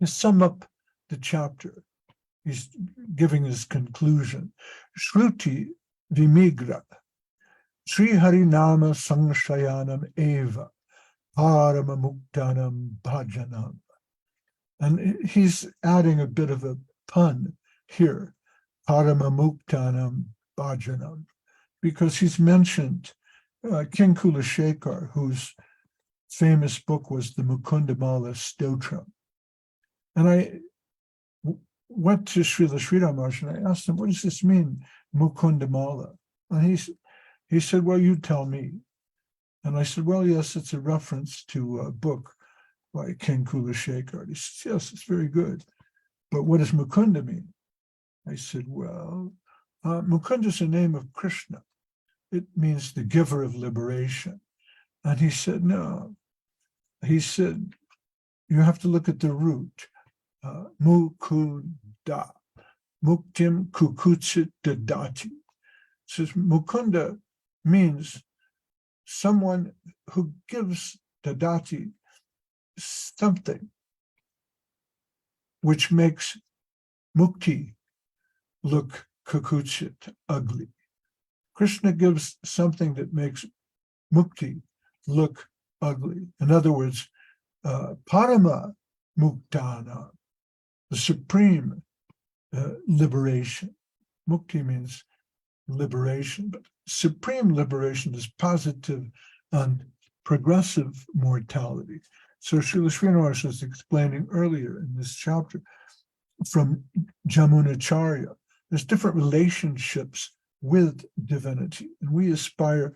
to sum up the chapter, he's giving his conclusion. Shruti Vimigra, Sri Harinama Sangshayanam Eva, Parama Muktanam Bhajanam. And he's adding a bit of a pun here, Parama Muktanam Bhajanam, because he's mentioned King Kulashekar, whose famous book was the Mukundamala Stotram. And I went to Srila Sridhar Maharaj and I asked him, what does this mean, Mukundamala? And he said, well, you tell me. And I said, well, yes, it's a reference to a book by King Kulashekar. He said, yes, it's very good. But what does Mukunda mean? I said, well, Mukunda is the name of Krishna. It means the giver of liberation. And he said, no. He said, you have to look at the root. Mukunda, muktim kukutsit dadati. It says Mukunda means someone who gives dadati something which makes mukti look kukutsit, ugly. Krishna gives something that makes mukti look ugly. In other words, parama muktana, the supreme liberation. Mukti means liberation, but supreme liberation is positive and progressive mortality. So Srila Srinivas was explaining earlier in this chapter from Jamunacharya, there's different relationships with divinity. And we aspire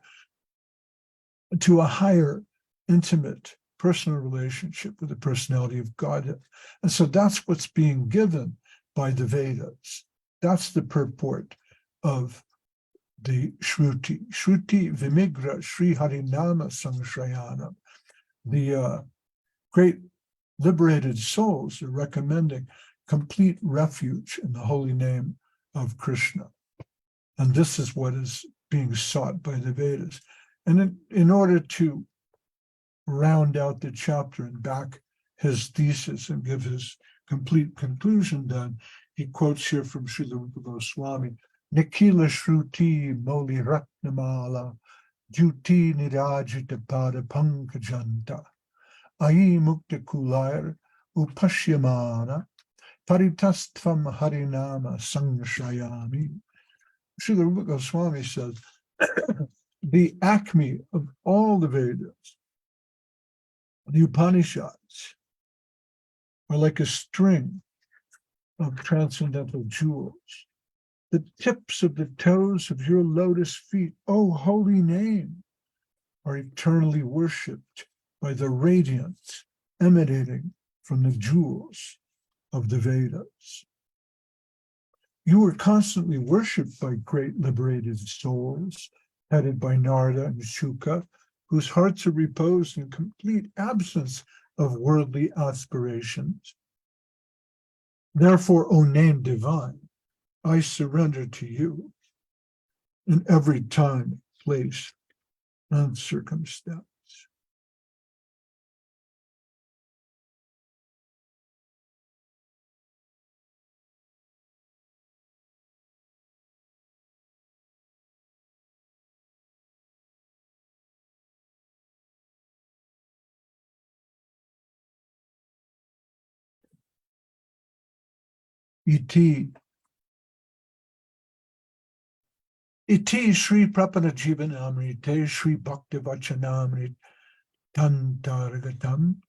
to a higher, intimate, personal relationship with the personality of Godhead. And so that's what's being given by the Vedas. That's the purport of the Shruti. Shruti Vimigra Sri Harinama Sangshrayana. The great liberated souls are recommending complete refuge in the holy name of Krishna. And this is what is being sought by the Vedas. And in order to round out the chapter and back his thesis and give his complete conclusion, then he quotes here from Srila Rupa Goswami, Nikila Shruti Moli Ratnamala Juti Nirajita Pada Pankajanta Ai Mukta Kulair Upashyamana Paritastvam Harinama Sangshayami. Srila Rupa Goswami says, the acme of all the Vedas, the Upanishads, are like a string of transcendental jewels. The tips of the toes of your lotus feet, O holy name, are eternally worshipped by the radiance emanating from the jewels of the Vedas. You are constantly worshipped by great liberated souls, headed by Narada and Shuka, whose hearts are reposed in complete absence of worldly aspirations. Therefore, O name divine, I surrender to you in every time, place, and circumstance. Iti Sri Prapanna Jivanamritam Sripad Tantaragatam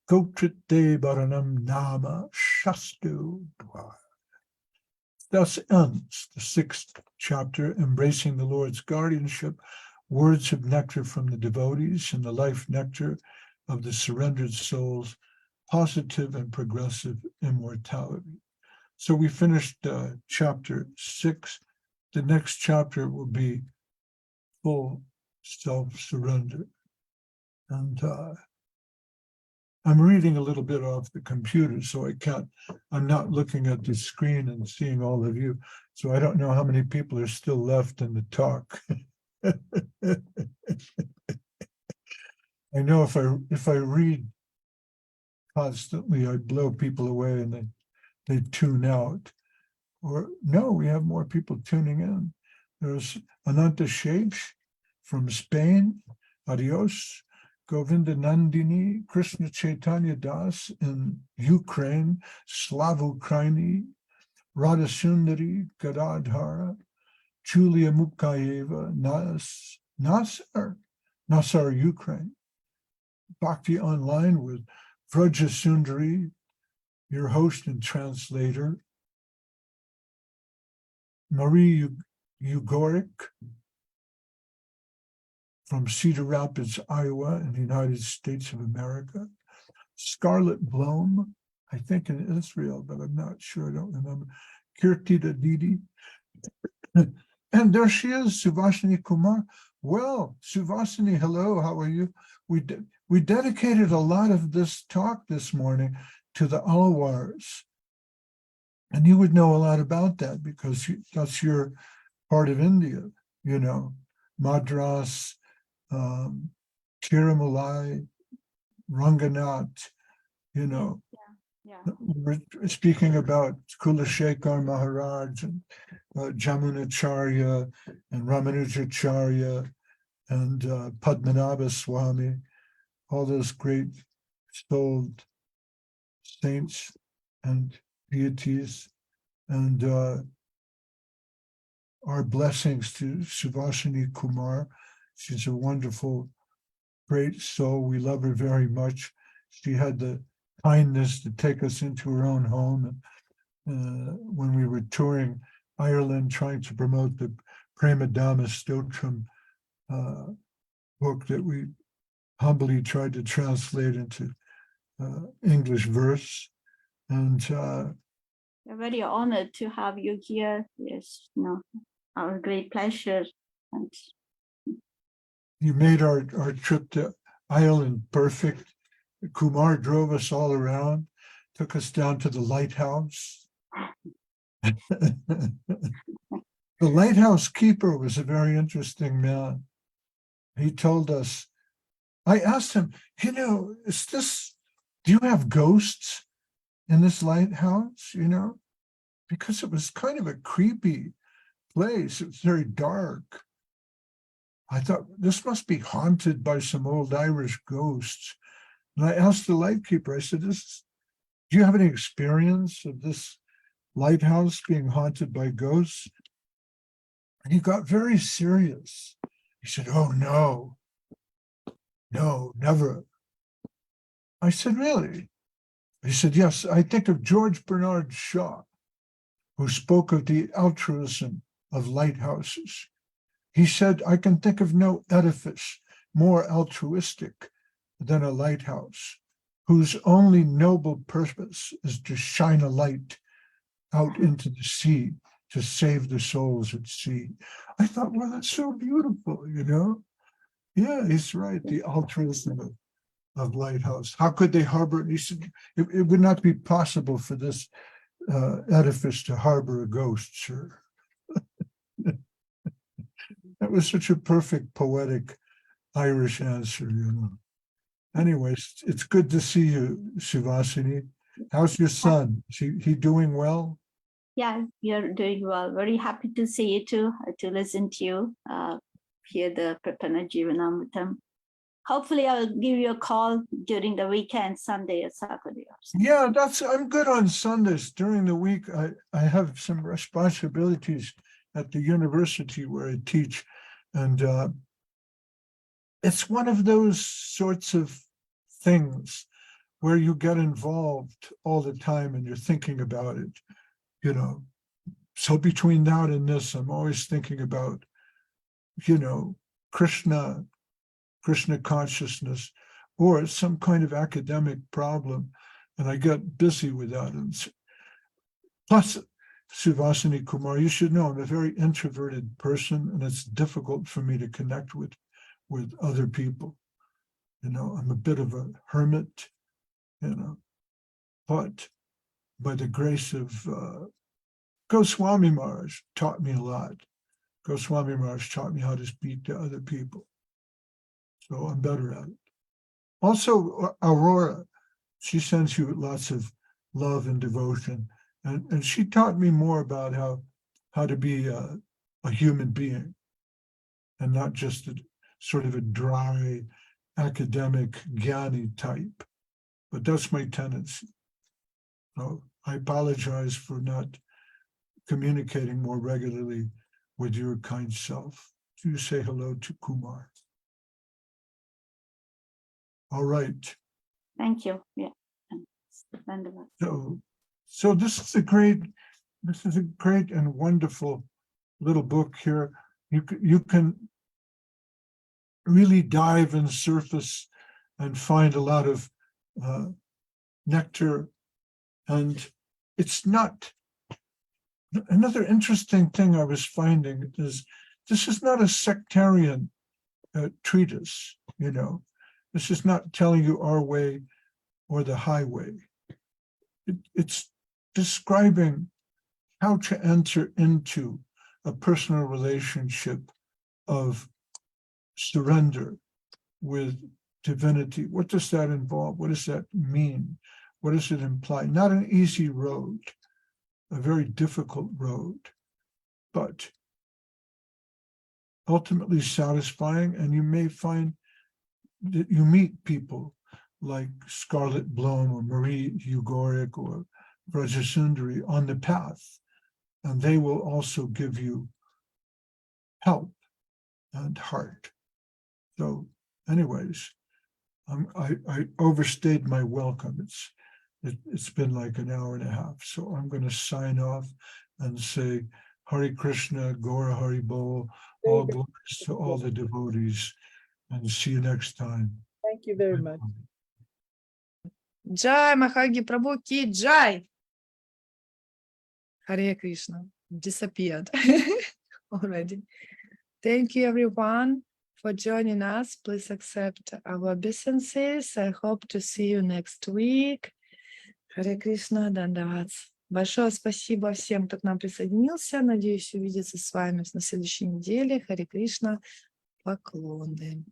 Gotrite Baranam Nama Shastu Dwar. Thus ends the 6th chapter, embracing the Lord's guardianship, words of nectar from the devotees, and the life nectar of the surrendered souls, positive and progressive immortality. So we finished chapter 6. The next chapter will be full self-surrender. And I'm reading a little bit off the computer, so I'm not looking at the screen and seeing all of you. So I don't know how many people are still left in the talk. I know if I read constantly, I blow people away and they tune out. Or no, we have more people tuning in. There's Ananta Sheikh from Spain. Adios. Govinda Nandini, Krishna Chaitanya Das in Ukraine, Slavukraini, Radha Sundari, Gadadhara, Julia Mukayeva, Nasar, Ukraine. Bhakti Online with Vraja Sundari, your host and translator. Marie Ugorik from Cedar Rapids, Iowa, in the United States of America. Scarlett Blom, I think in Israel, but I'm not sure, I don't remember. Kirtida Didi. And there she is, Suvashini Kumar. Well, Suvashini, hello, how are you? We dedicated a lot of this talk this morning to the Alwars. And you would know a lot about that because that's your part of India, you know, Madras, Tirumalai, Ranganath, you know. Yeah. We're speaking about Kulashekar Maharaj and Jamunacharya and Ramanujacharya and Padmanabha Swami, all those great souled saints and deities, and our blessings to Suvashini Kumar. She's a wonderful, great soul. We love her very much. She had the kindness to take us into her own home when we were touring Ireland, trying to promote the Pramadama Stotram book that we humbly tried to translate into English verse. And we're very honored to have you here. Yes, our great pleasure. And you made our trip to Ireland perfect. Kumar drove us all around, took us down to the lighthouse. The lighthouse keeper was a very interesting man. He told us, I asked him, do you have ghosts in this lighthouse? Because it was kind of a creepy place. It was very dark. I thought, this must be haunted by some old Irish ghosts. And I asked the lightkeeper, I said, do you have any experience of this lighthouse being haunted by ghosts? And he got very serious. He said, oh, no, never. I said, really? He said, yes, I think of George Bernard Shaw, who spoke of the altruism of lighthouses. He said, I can think of no edifice more altruistic than a lighthouse, whose only noble purpose is to shine a light out into the sea to save the souls at sea. I thought, well, that's so beautiful, Yeah, he's right, the altruism of lighthouse. How could they harbor? He said, it would not be possible for this edifice to harbor a ghost, sir. That was such a perfect poetic Irish answer, Anyways, it's good to see you, Sivasini. How's your son? Is he doing well? Yeah, you're doing well. Very happy to see you too, to listen to you, hear the Prapanna Jivanamritam. Hopefully I'll give you a call during the weekend, Sunday or Saturday or something. Yeah, I'm good on Sundays. During the week, I have some responsibilities at the university where I teach. And it's one of those sorts of things where you get involved all the time and you're thinking about it, So between that and this, I'm always thinking about, Krishna consciousness, or some kind of academic problem. And I get busy with that. And plus, Sivasini Kumar, you should know I'm a very introverted person, and it's difficult for me to connect with other people. I'm a bit of a hermit, but by the grace of Goswami Maharaj taught me a lot. Goswami Maharaj taught me how to speak to other people. So I'm better at it. Also, Aurora, she sends you lots of love and devotion. And she taught me more about how to be a human being and not just sort of a dry academic Jnani type. But that's my tendency. So I apologize for not communicating more regularly with your kind self. Do you say hello to Kumar? All right. Thank you. Yeah. So this is a great and wonderful little book here. You can really dive and surface and find a lot of nectar. And it's not, another interesting thing I was finding is this is not a sectarian treatise, This is not telling you our way or the highway. It's describing how to enter into a personal relationship of surrender with divinity. What does that involve? What does that mean? What does it imply? Not an easy road, a very difficult road, but ultimately satisfying. And you may find that you meet people like Scarlett Bloom or Marie Ugoric or Vrajasundari on the path, and they will also give you help and heart. So anyways, I overstayed my welcome. It's been like an hour and a half, so I'm going to sign off and say Hare Krishna, Gaura Hari Bol, all glories to all the devotees, and see you next time. Thank you very much. Jai Mahayogi Prabhu ki Jai. Hare Krishna disappeared already. Thank you everyone for joining us. Please accept our obeisances. I hope to see you next week. Hare Krishna, Dandavats. Большое спасибо всем, кто к нам присоединился. Надеюсь увидеться с вами на следующей неделе. Харе Кришна, поклоны.